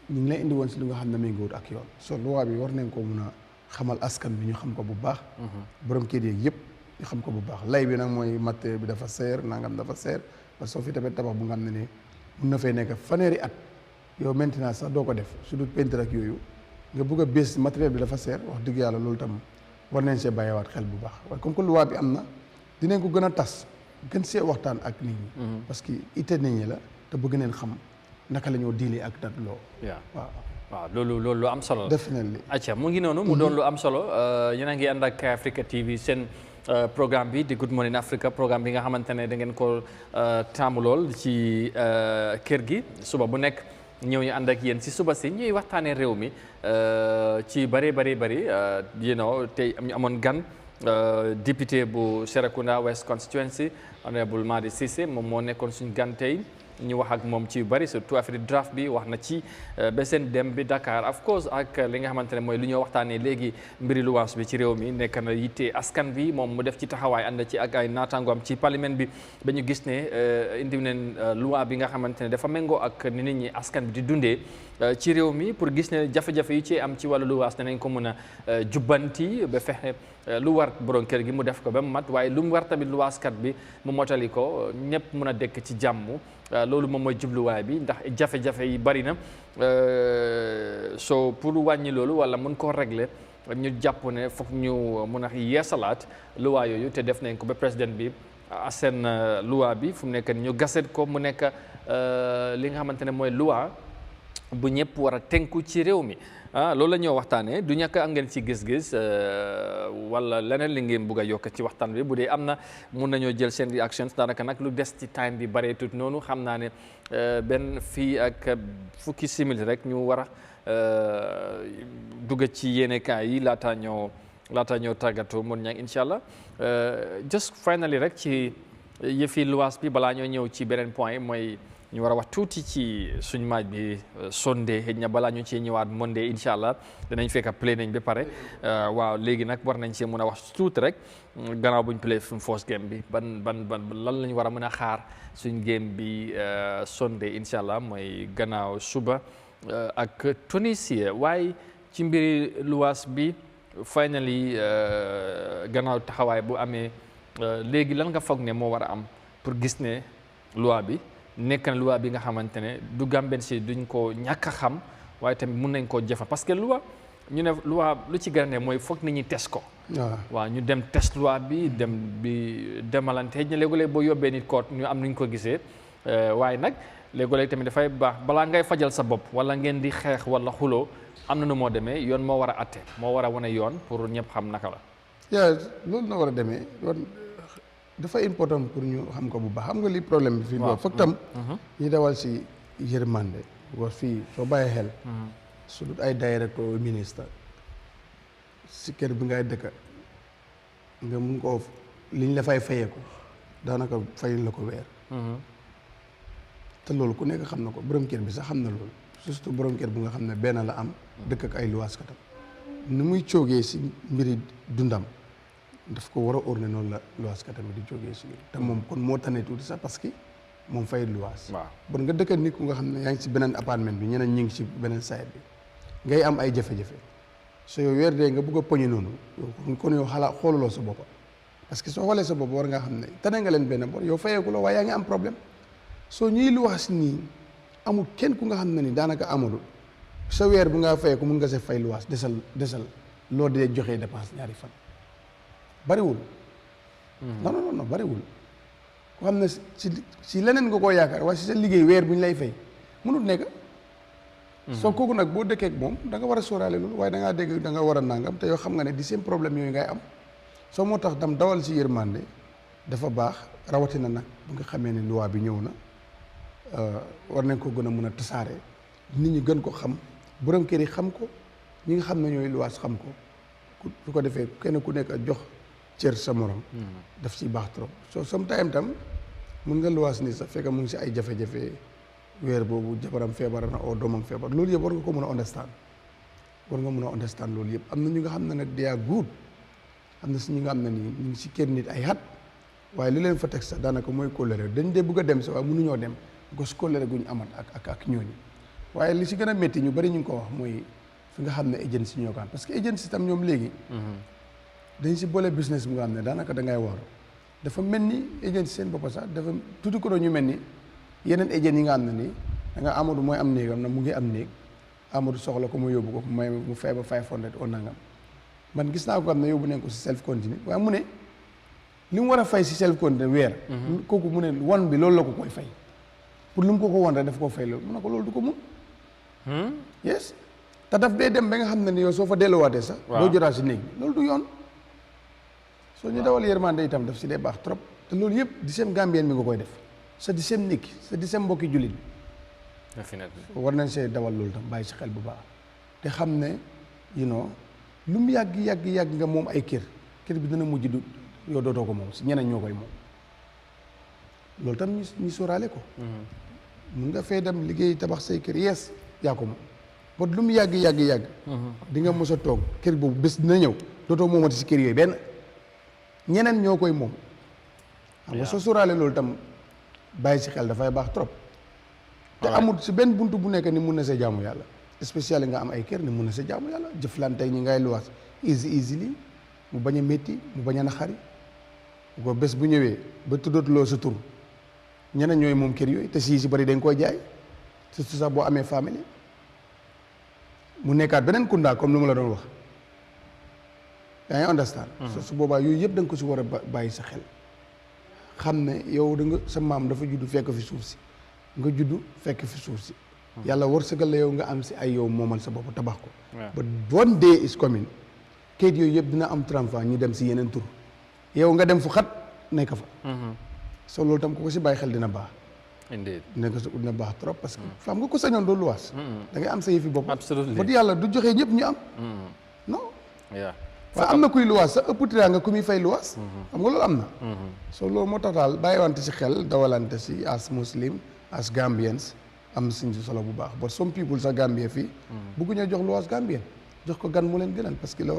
ñu ngi lay indi woon si li nga xam ne méngoowut ak yoon so loi bi war nañ ko mun a xamal askan bi ñu xam ko bu baax borom kër yeeg yëpp ñu xam ko bu baax lay bi nag mooy matériel bi dafa seer nangam dafa seer parce que soo fi tamit tabax bu nga xam ne ni mun na fay nekk fanweeri at yow maintenant sax doo ko def su dul peinture ak yooyu nga bëgg a bés matériel bi dafa seer wax dëgg yàlla loolu tam war nañ see bàyyiwaat xel bu baax waaye comme que loi bi am na dinañ ko gën a tas gën see waxtaan ak nit ñi parce que ite nit ñi la te bëgg neen xam naka la ñoo diilee ak dat loo waaw loolu lu am solo la definitely acca mu ngi noonu mu doon lu am solo yéen a ngi ànd ak Eyeafrica TV seen programme bi di Good Morning Africa programme bi nga xamante ne da ngeen ko taamu lool ci kër gi suba bu nekk ñëw ñu ànd ak yéen si suba si ñuy waxtaanee réew mi ci bari tey ñu amoon gan député bu Serekunda West Constituency honorable Madi Cissé moom moo nekkoon suñu gan tey ñu wax ak moom ci yu bari surtout affaire draft bi wax na ci ba seen dem bi Dakar of course ak li nga xamante ne mooy lu ñoo waxtaanee léegi mbiri luwaas bi ci réew mi nekk na yitte askan bi moom mu def ci taxawaay ànd ci ak ay naataangoom ci parlement bi ba ñu gis ne indi neen loi bi nga xamante ne dafa méngoo ak ni nit ñi askan bi di dundee ci réew mi pour gis ne jafe-jafe yu ci am ci wàllu luwaas danañ ko mën a jubbanti ba fexe lu war borom kër gi mu def ko ba mu mat waaye lu mu war tamit luwaaskat bi mu motali ko ñëpp mën a dekk ci jàmm loolu moom mooy jubluwaay bi ndax jafe-jafe yi bari na so pour wàññi loolu wala mën koo régler ñu jàpp ne foog ñu mën a yeesalaat luwaa yooyu te def nañ ko ba président bi seen luwaa bi fu mu nekk ñu gaset ko mu nekk li nga xamante ne mooy luwaa bu ñëpp war a tënku ci réew mi loolu la ñoo waxtaanee du ñàkk am ngeen ci gis-gis wala leneen li ngeen bugg a yokk ci waxtaan bi bu dee am na mun nañoo jël seen reactions daanaka nag lu des ci time bi bareetut noonu xam naa ne benn fii ak fukki simili rek ñu war a dugg ci yéenekaay yi laata ñoo tàggatoo mun ñang incha allah just finally rek ci yëfi luwaas bi balaa ñoo ñëw ci beneen point mooy ñu war a wax tuuti ci suñ maaj bi Sunday xëy na balaa ñu ci ñëwaat Monday incha allah danañ fekk play nañ ba pare waaw léegi nag war nañ see mën a wax tuuti rek gannaaw buñ play suñ first game bi ban lan lañ war a mën a xaar suñ game bi Sunday incha allah mooy gannaaw suba ak Tunisia waaye ci mbiri luwaas bi finally gannaaw taxawaay bu amee léegi lan nga foog ne moo war a am pour gis ne loi bi nekk na loi bi nga xamante ne du Gambien si duñ ko ñàkk a xam waaye tamit mun nañ koo jëfa parce que loi ñu ne loi lu ci gën a ne mooy foog nit ñi test ko. waaw ñu dem test loi bi demalante xëy na léeg-léeg boo yóbbee nit koot ñu am nuñ ko gisee waaye nag léeg-léeg tamit dafay baax balaa ngay fajal sa bopp wala ngeen di xeex wala xuloo am na nu moo demee yoon moo war a atte moo war a wane yoon pour ñëpp xam naka la. yaa loolu na war a demee dafa important pour ñu xam ko bu baax xam nga li problème bi fii foog tam ñi dawal si yërmande wax fii soo bàyyi xel su dut ay directeur ministre si kër bi ngay dëkka nga mun koo liñ la fay fayee ko daanaka fayul la ko weer te loolu ku nekk xam na ko borom kër bi sax xam na loolu surtout borom kër bu nga xam ne benn la am dëkk ak ay luwaas katam ni muy coogee si mbiri dundam daf ko war a orne noonu la luwaas katam di jógee si te moom kon moo tane tuuti sax parce que moom fay luwaas bon nga dëkk nit ku nga xam ne yaa ngi si beneen appartement bi ñeneen ñu ngi si beneen side bi ngay am ay jafe-jafe so yow weer dee nga bëgg a poñe noonu kon yow xalaat xooluloo sa bopp parce que soo xoolee sa bopp war ngaa xam ne tane nga leen benn bor yow fayeeku la waaye yaa ngi am problème soo ñuy luwaas nii amul kenn ku nga xam ne ni daanaka amul sa weer bu nga fayeeku mun nga sa fay luwaas desal loo dee joxee dépense ñaari fan bariwul non bariwul ko xam ne si leneen nga koo yaakaar waaye si sa liggéey weer bu ñu lay fay mënul nekk soo kooku nag boo dëkkee ak moom da nga war a sóoraale loolu waaye da ngaa dégg da nga war a nangam te yoo xam nga ne di seen problème yooyu ngay am soo moo tax dam dawal si yërmande dafa baax rawatina nag bu nga xamee ne loi bi ñëw na war nañ ko gën a mën a tasaare nit ñi gën ko xam borom kër yi xam ko ñi nga xam ne ñooy luwaas xam ko su ko defee kenn ku nekk jox cër sa morom daf ciy baax trop soo sometime tam mun nga luwaas ni sax fekk mu ngi si ay jafe-jafe weer boobu jabaram feebar na oo doomam feebar loolu yëpp war nga ko mën a understand loolu yëpp am na ñu nga xam ne nag they are good am na si ñi nga xam ne nii ñu ngi si kër nit ay xat waaye li leen fa teg sax daanaka mooy kóllëre dañ dee bëgg a dem sax waaye mënuñoo dem gos kóllëre gu ñu amat ak ñooñu waaye li si gën a métti ñu bari ñu ngi ko wax mooy fi nga xam ne agency ñoo ko am parce que agency tam ñoom léegi dañ si boole business bu nga xam ne daanaka da ngay waaru dafa mel ni agency seen bopp sax dafa tuuti ko ñu mel ni yeneen agent yi nga xam ne nii da nga Amadou mooy am néegam na mu ngi am néeg Amadou soxla ko mu yóbbu ko mu fay ba 500 o nangam man gis naa ko xam ne yóbbu nañ ko si self continue waaye mu ne li mu war a fay si self continue weer kooku mu ne won bi loolu la ko koy fay pour lu mu ko won rek daf koo fay loolu mu ne ko loolu du ko mun yes te daf dee dem ba nga xam ne ni yow soo fa delluwaatee sax doo jotaat si néeg bi loolu du yoon soo ñu dawal yërmande itam daf si dee baax trop te loolu yëpp di seen Gambien mi nga koy def sa di seen nit sa di seen mbokki jullit bi war nañ see dawal loolu tam bàyyi si xel bu baax te xam ne lu mu yàgg nga moom ay kër bi dina mujj du yow dootoo ko moom si ñeneen ñoo koy moom loolu tam ñu sóoraale ko mun nga fee dem liggéey tabax say kër yees yaa ko moom ba lu mu yàgg di nga mos a toog kër boobu bés dina ñëw dootoo moomati si kër yooyu benn ñeneen ñoo koy moom xam nga soo sóoraale loolu tam bàyyi si xel dafay baax trop te amul si benn buntu bu nekk ni mun na sa jaamu yàlla spécial nga am ay kër ni mun na sa jaamu yàlla jëflante ñi ngay luwaas easily mu bañ a métti mu bañ a naxari ko bés bu ñëwee ba tuddatuloo sa tur ñeneen ñooy moom kër yooyu te si bari dañ koy jaay surtout sax boo amee famille mu nekkaat beneen kundaa comme ni ma la doon wax yaa ngi understand su boobaa yooyu yëpp da nga ko si war a bàyyi sa xel xam ne yow da nga sa maam dafa juddu fekk fi suuf si nga juddu fekk fi suuf si yàlla wërsëgal la yow nga am si ay yow moomal sa bopp tabax ko but one day is coming kayit yooyu yëpp dina am transfert ñu dem si yeneen tur yow nga dem fu xat nekk fa so loolu tam ku ko si bàyyi xel dina baax dina baax trop parce que xam nga ko sañoon doo luwaas da ngay am sa yëfi bopp but yàlla du joxe ñëpp ñu am non waaye am na kuy luwaas sax ëpp tiraa nga ku muy fay luwaas xam nga loolu am na so loolu moo tax daal bàyyiwante si xel dawalante si as muslim as Gambians am suñ si solo bu baax but some people sa Gambia fii bëgguñoo jox luwaas Gambien jox ko gan mu leen gënal parce que la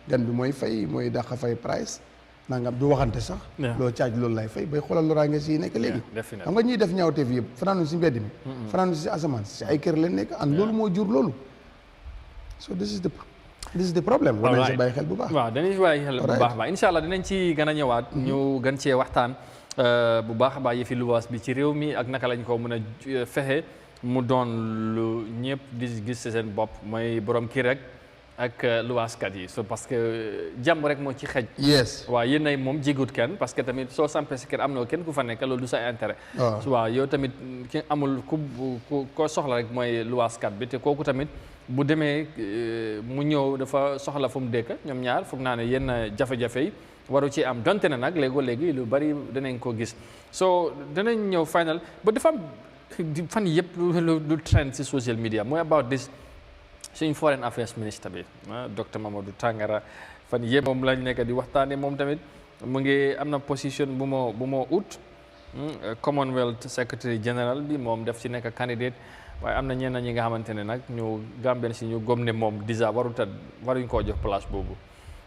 gan bi mooy fay mooy dàqa fay price nangam du waxante sax loo caaj loolu lay fay bay xoolal loraange si nekk léegi xam nga ñuy def ñaawteef yëpp fanaanu si mbedd mi fanaanu si asamaan si ay kër leen nekk an loolu moo jur loolu so this is the problem war nañ si bàyyi xel bu baax waaw danañ si bàyyi xel bu baax baax incha allah dinañ ci gën a ñëwaat ñu gën cee waxtaan bu baax a baax yëfi luwaas bi ci réew mi ak naka lañ ko mën a fexe mu doon lu ñëpp di gis ci seen bopp mooy borom kii rek ak luwaaskat yi so parce que jàmm rek moo ci xej waaw yéen ay moom jigut kenn parce que tamit soo sampee si kër am na kenn ku fa nekk loolu du sa intérêt waaw yow tamit ki amul ko soxla rek mooy luwaaskat bi te kooku tamit bu demee mu ñëw dafa soxla fu mu dëkk ñoom ñaar foog naa ne yenn jafe-jafe yi waru ci am donte ne nag léegi lu bari danañ ko gis so danañ ñëw final ba dafa am fan yëpp lu trend si social media mooy about this suñ foreign affairs minister bi docteur Mamadou Tangara fan yëpp moom lañ nekk di waxtaane moom tamit mu ngi am na position bu moo ut Commonwealth Secretary General bi moom def ci nekk candidate waaye am na ñenn ñi nga xamante ne nag ñu Gambien si ñu gom ne moom déjà waruñ koo jox place boobu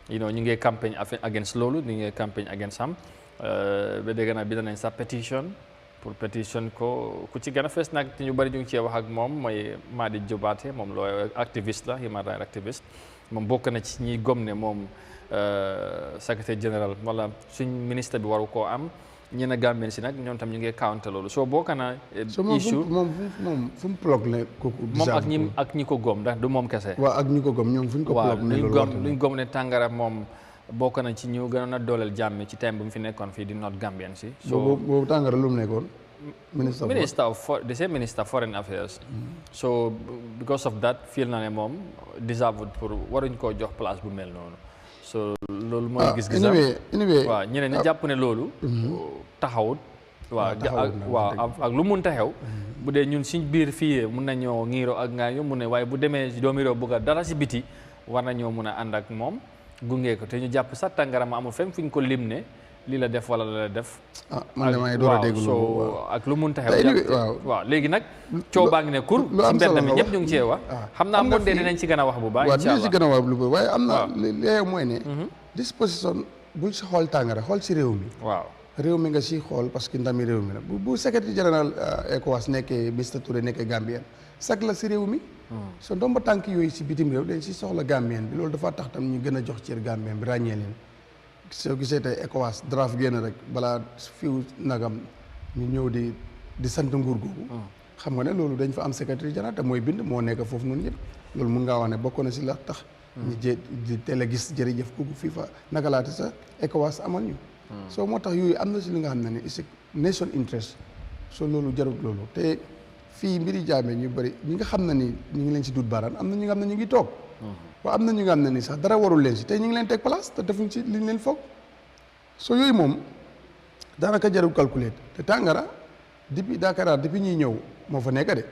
ñu ngi campagne against loolu ñu ngi campagne against am ba dégg naa bi danañ sa pétition pour pétition ko ku ci gën a fees nag te ñu bëri ñu ngi cee wax ak moom mooy Madi Jobaate moom loo activiste la human rights activiste moom bokk na ci ñiy gom ne moom secrétaire général wala suñ ministre bi waru koo am ñenn Gambien si nag ñoom tam ñu ngi counter loolu soo bokk na issue moom fu mu plug ne kooku moom ak ñi ko gom ndax du moom kese waaw ak ñi ko gom ñoom fu ñu ko plug ne luñ gom ne Tangara moom bokk na ci ñu gënoon a dooleel jàmm ci time bu mu fi nekkoon fii di North Gambian si boobu Tangara lu mu nekkoon minister foreign affairs so because of that feel na ne moom deserved pour waruñ koo jox place bu mel noonu so loolu mooy gis-gisam waaw ñeneen ñi jàpp ne loolu taxawut waaw ak lu mun taxew bu dee ñun suñ biir fii mun nañoo ŋiiroo ak ngaañoo mu ne waaye bu demee doomi réew bëgg a dara si biti war nañoo mun a ànd ak moom gunge ko te ñu jàpp sax Tangara ma amul fenn fu ñu ko lim ne lii la def wala la def man de maa ngi door a dégg loolu ak lu mun taxew waaw léegi nag coow baa ngi ne kur si mbedd mi ñëpp ñu ngi cee wax xam naa moom de dinañ ci gën a wax bu baax waaw dinañ ci gën a wax lu bëri waaye am na léegi mooy ne disposition bul si xool Tangara xool si réew mi waaw réew mi nga si xool parce que ndami réew mi la bu secrétaire général ECOWAS nekkee Mr Touré nekkee Gambien sag la si réew mi so ndomba tànk yooyu si bitim réew dañ si soxla Gambien bi loolu dafa tax tam ñu gën a jox cër Gambien bi ràññee leen soo gisee tey ECOWAS draft génn rek balaa fiw nagam ñu ñëw di sant nguur googu xam nga ne loolu dañ fa am secrétaire général te mooy bind moo nekk foofu noonu yëpp loolu mun ngaa wax ne bokk na si la tax ñu di teel a gis jërëjëf kooku fii fa naka laata sa ECOWAS amal ñu soo moo tax yooyu am na si li nga xam ne ne it's nation interest soo loolu jarut loolu te fii mbiri jaamee ñu bëri ñi nga xam ne ni ñu ngi leen si dut baaraan am na ñu nga xam ne ñu ngi toog waaw am na ñu nga xam ne ni sax dara warul leen si tey ñu ngi leen teg place te defuñ si li ñu leen foog soo yooyu moom daanaka jarul calculer te Tangara depuis Dakar depuis ñuy ñëw moo fa nekk de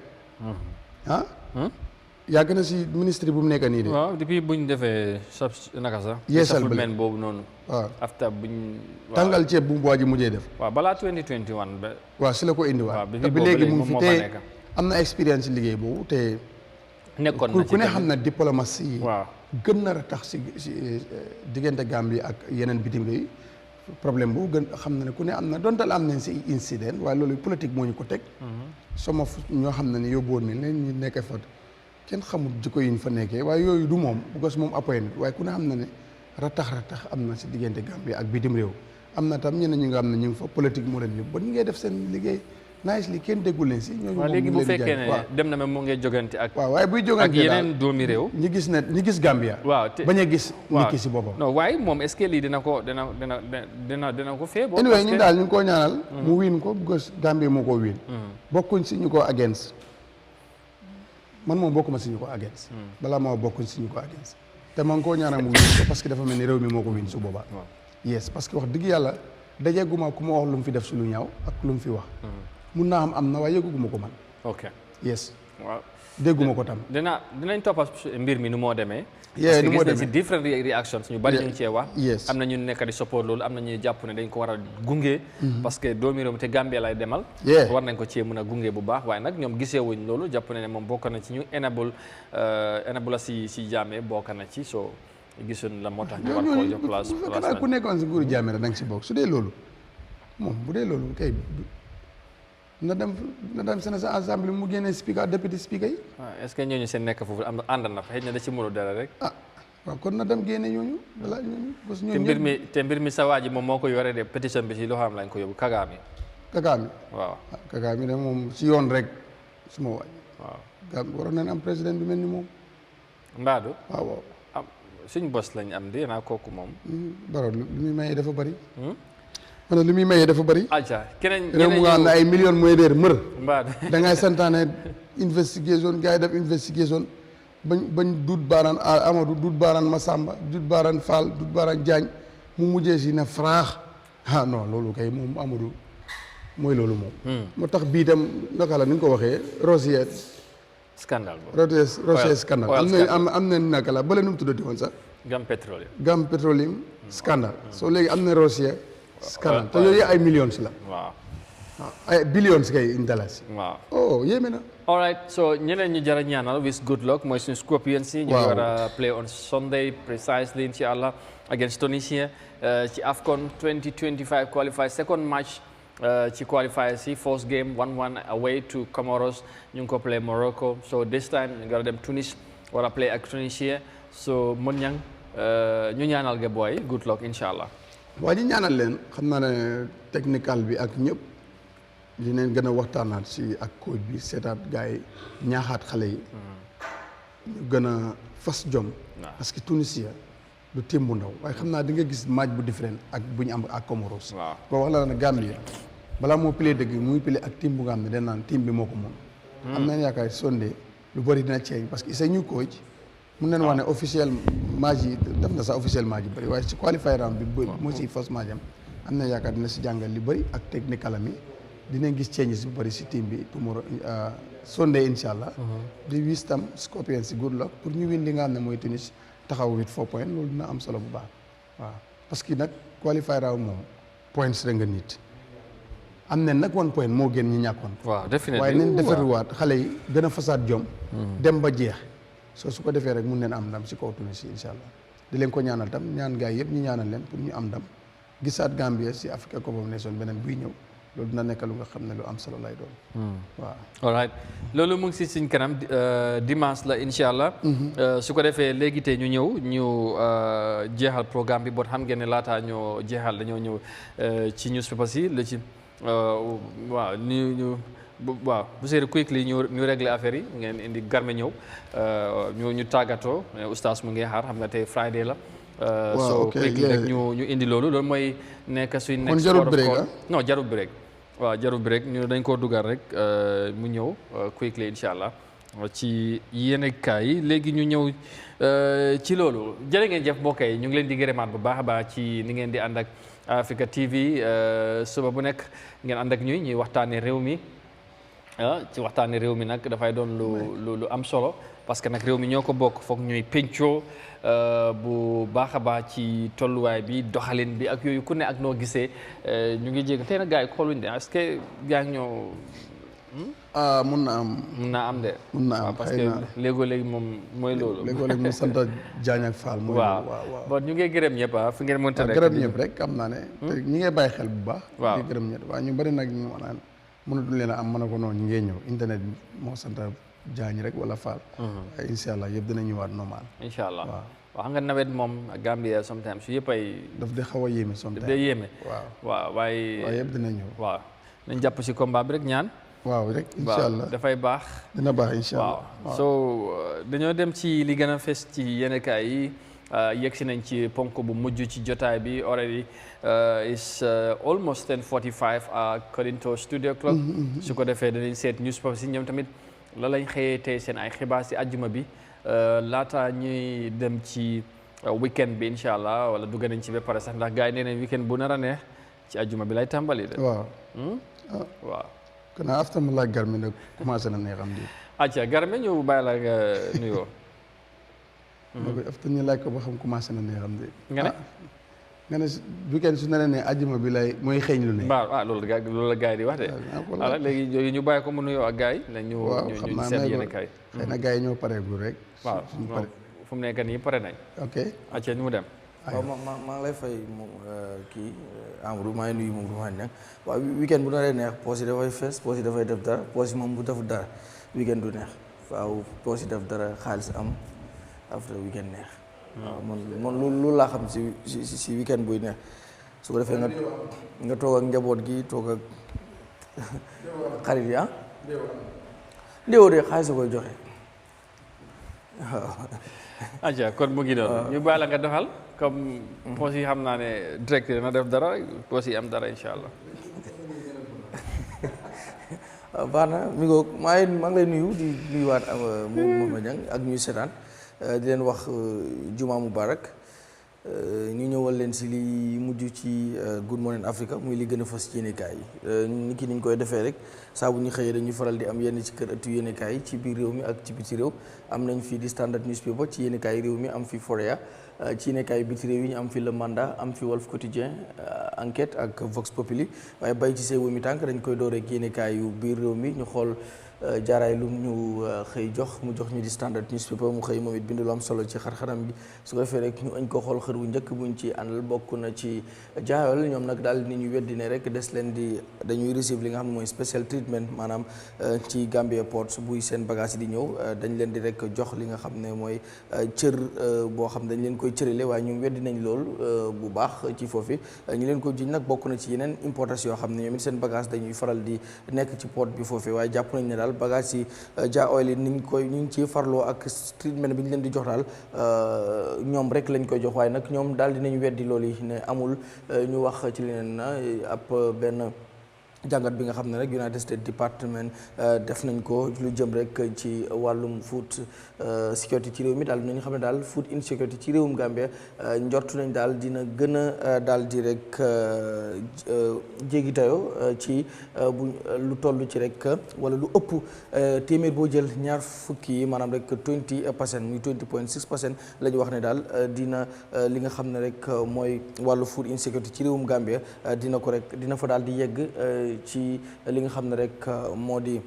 yàgg na si ministre bu mu nekk nii de waaw depuis buñ defee naka sax yeesal men boobu noonu waaw after buñ tàngal ceeb bu mu waa ji mujjee def waaw balaa 2021 ba waaw si la ko indi waaw te bi léegi mu ngi fi te am na expérience liggéey boobu te nekkoon na ku ne xam na diplomatie waaw gën na tax si diggante Gambie ak yeneen bitim réew problème boobu gën xam na ne ku ne am na dontal am nañ si incident waaye loolu politique moo ñu ko teg sama ñoo xam ne ne yóbbuwoon nañ leen ñu nekkee fa kenn xamul jikko yi ñu fa nekkee waaye yooyu du moom because moom appoyé nit waaye ku ne xam na ne ratax am na si diggante Gambie ak bitim réew am na tam ñeneen ñi nga xam ne ñu ngi fa politique moo leen yóbbu ba ñu ngay def seen liggéey nice li kenn déggul leen si ñooñu waaw léegi bu fekkee ne dem na même mu ngay jogante ak waaw waaye buy jogante ak yeneen doomi réew ñi gis Gambia waaw te bañ a gis nit ki si boppam non waaye moom est-ce que lii dina ko fee boo anyway ñu daal ñu ngi koo ñaanal mu wiin ko because Gambia moo ko wiin bokkuñ si ñu ko against man moom bokkuma si ñu ko against balaa maa bokk si ñu ko against te man koo ñaanal mu win ko parce que dafa mel ni réew mi moo ko win su boobaa yes parce que wax dëgg yàlla dajeeguma ku ma wax lu mu fi def su lu ñaaw ak lu mu fi wax mun naa am na waaye yëguguma ko man ok yes waaw dégguma ko tam dinañ toppas mbir mi nu moo demee yeah, parce que gis nañ si different reactions ñu bari ñu ngi cee wax yes am na ñu nekk di support loolu am na ñuy jàpp ne dañ ko war a gunge parce que doomi réew mi te Gambia lay demal war nañ ko cee mën a gunge bu baax waaye nag ñoom gisee wuñ loolu jàpp ne moom bokk na ci ñu enable la si Jammeh bokk na ci soo gisoon la moo tax ñu war koo jox place ku nekkoon si nguuru Jammeh rek da nga si bokk su dee loolu moom bu dee loolu kay na dem seen assemblée mu génnee speaker député speaker yi. waaw est-ce que ñooñu seen nekk foofu am ànd na fa xëy na da ci mënu dara rek. waaw kon na dem génne ñooñu balaa ñooñu. te mbir mi sa waa ji moom moo ko yore de pétition bi si loo xam lañ ko yóbbu Kagame. waaw Kagame de moom si yoon rek suma waaj. waaw Gambie waroon nañ am président bi mel ni moom. Mbaadu. waaw suñ bos lañ am de naa kooku moom. Baro lu muy mayee dafa bari. man li muy mayee dafa bëri. keneen réew mu nga xam ne ay millions mooy réer mër. Mbaadu da ngay santaane investigation gars yi def investigation bañ duut baaraan Amadou duut baaraan Massamba duut baaraan Fall duut baaraan Diagne mu mujjee si ne fraax non loolu kay moom Amadou mooy loolu moom. moo tax bii itam naka la ni nga ko waxee Rosier. scandale Rosier scandale am na naka la bële nu mu tuddati woon sax. Gam Petroleum scandale soo léegi am na Rosier. scandale te yooyu ay millions la. waaw ay billions kay in dollars. waaw yéeme na. all right so ñeneen ñu jara ñaanal with good luck mooy suñu Scorpions yi. ñu war a play on Sunday precisely incha allah against Tunisia ci AFCON 2025 qualifier second match ci qualifier si first game 1-1 away to Comoros ñu ngi ko play Morocco so this time ñu war a dem Tunis war a play ak Tunisia so mën ñang ñu ñaanal ga boy good luck incha allah. waa ji ñaanal leen xam naa ne technical bi ak ñëpp dinañ gën a waxtaanaat si ak coach bi seetaat gars yi ñaaxaat xale yi ñu gën a fas jom parce que Tunisia du team bu ndaw waaye xam naa di nga gis match bu différent ak bu ñu am ak Comoros boo wax la ne Gambie balaa moo pile dëgg muy pile ak team bu nga xam ne dañ naan team bi moo ko moom am nañ yaakaar Sunday lu bëri dina change parce que c'est ñu coach mun nañu wax ne officiel match yi def na sax officiel match yi bëri waaye si qualifier round bi moo si first match am na yaakaar dina si jàngal li bëri ak technical am yi dinañ gis changes bu bëri si team bi tomorrow Sunday incha allah di wis tam Scorpions si good luck pour ñu win li nga xam ne mooy Tunis taxaw with 4 points loolu dina am solo bu baax waaw parce que nag qualifier round moom points rek nga nit am na nag 1 point moo gën ñi ñàkkoon waaye nañ defaruwaat xale yi gën a fasaat jom dem ba jeex su ko defee rek mun neen am ndam si kaw Tunis incha allah di leen ko ñaanal tam ñaan gaay yëpp ñu ñaanal leen pour ñu am ndam gisaat Gambia si Africa Cup of Nations beneen buy ñëw loolu dina nekk lu nga xam ne lu am solo lay doon. waaw. all right loolu mu ngi si suñ kanam dimanche la incha allah. su ko defee léegi tey ñu ñëw ñu jeexal programme bi boo xam ngeen ne laataa ñoo jeexal dañoo ñëw ci newspapers yi la ci waaw waaw bu seeri quickly ñu régler affaire yi ngeen indi garme ñëw ñu tàggatoo oustaz mu ngi xaar xam nga tey Friday la. so quickly rek ñu indi loolu mooy nekk suñ next jarul break non jarul break waaw jarul break ñu dañ koo dugal rek mu ñëw quickly incha allah ci yenn kaay yi léegi ñu ñëw ci loolu jërë ngeen jëf mbokk yi ñu ngi leen di gërëmaat bu baax a baax ci ni ngeen di ànd ak Africa TV suba bu nekk ngeen ànd ak ñuy waxtaanee réew mi ci waxtaanee réew mi nag dafay doon lu am solo parce que nag réew mi ñoo ko bokk foog ñuy pencoo bu baax a baax ci tolluwaay bi doxalin bi ak yooyu ku ne ak noo gisee ñu ngi jégg tey nag gars yi xooluñ de est-ce que gaa ngi ñoo mun na am. mun naa am de. mun na am parce que léegi moom mooy loolu. léegi mu sant Diagne ak Fall. mooy loolu waaw bon ñu ngi gërëm ñëpp fu ngeen mënta rek. gërëm ñëpp rek xam naa ne. ñi ngay bàyyi xel bu baax. waaw ñu ngi gërëm ñëpp waaw ñu bari nag ñu naan mënatuñ leen a am mën na ko noonu ñu ngee ñëw internet bi moo sant Diagne rek wala Fall. waaye incha allah yëpp dina ñëwaat normal. incha allah waaw xam nga nawet moom Gambia sometimes su yëpp ay. daf di xaw a yéeme sometimes. daf di yéeme. waaw waaye. waaye yëpp dina ñëw. waaw nañ jàpp si combat bi rek ñaan. waaw rek incha allah dafay baax. dina baax incha allah waaw so dañoo dem ci li gën a fes ci yenn kaay yi yegg si nañ ci ponk bu mujj ci jotaay bi already is almost 10:45 according to studio clock. su ko defee danañ seet newspaper si ñoom tamit la lañ xëyee tey seen ay xibaar si àjjuma bi laata ñuy dem ci weekend bi incha allah wala dugg nañ ci ba pare sax ndax gars yi nee nañ weekend bu nar a neex ci àjjuma bi lay tàmbali de. waaw. waaw. kon after mu laaj Garmi nag commencé na neexam di. acca Garmi ñu bàyyi la nga nuyoo. after ñu laaj ko ba xam commencé na neexam di. nga ne. nga ne weekend su ne ne àjjuma bi lay mooy xeeñ lu ne. waaw loolu la gars yi di wax de. voilà léegi ñu bàyyi ko mu nuyoo ak gars yi. ñu ñu seet yéen kay. xëy na gars yi ñoo pareegul rek. waaw fu mu nekk nii pare nañ. ok acca ñu mu dem. waaw maa ngi lay fay moom kii Amadou maa ngi nuyu moom Roumane Niang waaw weekend bu naree neex poos yi dafay fees poos yi dafay def dara poos yi moom bu deful dara weekend du neex waaw poos yi def dara xaalis am après weekend neex. waaw man loolu laa xam si weekend buy neex su ko defee nga toog ak njaboot gi toog ak xarit yi ndéwoo de xaalis a koy joxe waaw. acca kon mu ngi doon ñu bàyyi la nga doxal comme poos yi xam naa ne direct na def dara poos yi am dara incha allah. baax na mi ngoog maa ngi lay nuyu di nuyuwaat moom Niang ak ñuy seetaan di leen wax juma mubarak ñu ñëwal leen si li mujj ci Good Morning Africa muy li gën a fas ci yéenekaay yi ni ki niñ koy defee rek saa bu ñu xëyee dañuy faral di am yenn ci kër ëttu yéenekaay yi ci biir réew mi ak ci biti réew am nañ fi di Standard Newspaper ci yéenekaay réew mi am fi Forea ci yéenekaay biti réew yi ñu am fi Le Mandat am fi Walf Quotidien Enquête ak Vox Populi waaye bay ci seewu mi tànk dañ koy door rek yéenekaay yu biir réew mi ñu xool jaaraay lu ñu xëy mu jox ñu di Standard Newspaper mu xëy moom it bindu lu am solo ci xar-xaram bi su ko defee rek ñu añ ko xool xër wu njëkk buñ ci àndal bokk na ci jaayol ñoom nag daal ni ñu weddi ne rek des leen di dañuy receive li nga xam ne mooy special treatment maanaam ci Gambia ports buy seen bagage yi di ñëw dañ leen di rek jox li nga xam ne mooy cër boo xam dañ leen koy cërale waaye ñoom weddi nañ lool bu baax ci foofu ñu leen ko jiñ nag bokk na ci yeneen importation yoo xam ne ñoom it seen bagage dañuy faral di nekk ci port bi foofu waaye jàpp nañ ne daal bagage yi ja oil yi ñu ngi ci farloo ak treatment bi ñu leen di jox daal ñoom rek lañ koy jox waaye nag ñoom daal dinañ weddi loolu yi ne amul ñu wax ci leneen na ab benn jàngat bi nga xam ne rek United States Department def nañ ko lu jëm rek ci wàllum food security ci réew mi daal nañu xam ne daal food insecurity ci réewum Gambia njortu nañ daal dina gën a daal di rek jéggi tayo ci bu lu toll ci rek wala lu ëpp téeméer boo jël ñaar fukki yi maanaam rek 20% muy 20.6% la ñu wax ne daal dina li nga xam ne rek mooy wàllu food insecurity ci réewum Gambia dina fa daal di yegg ci li nga xam ne rek moo di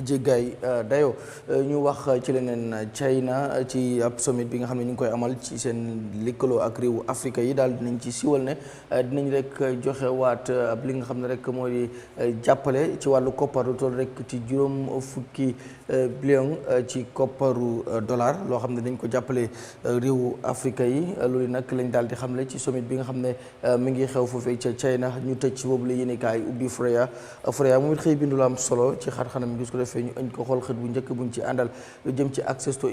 jéggaay dayo ñu wax ci leneen China ci ab summit bi nga xam ne ñu ngi koy amal ci seen lëkkaloo ak réewu Afrique yi daal dinañ ci siwal ne dinañ rek joxe waat ab li nga xam ne rek moo di jàppale ci wàllu kopparu toll rek ci juróom fukki billion ci kopparu dollar loo xam ne dañ ko jàppale réewu Afrique yi loolu nag lañ daal di xamle ci summit bi nga xam ne mi ngi xew foofee ca China ñu tëj ci boobu la yéenekaay ubbi Freya moom it xëy bindu la am solo ci xar-xanam gis ko defee ñu añ ko xool xët bu njëkk buñ ci àndal lu jëm ci access to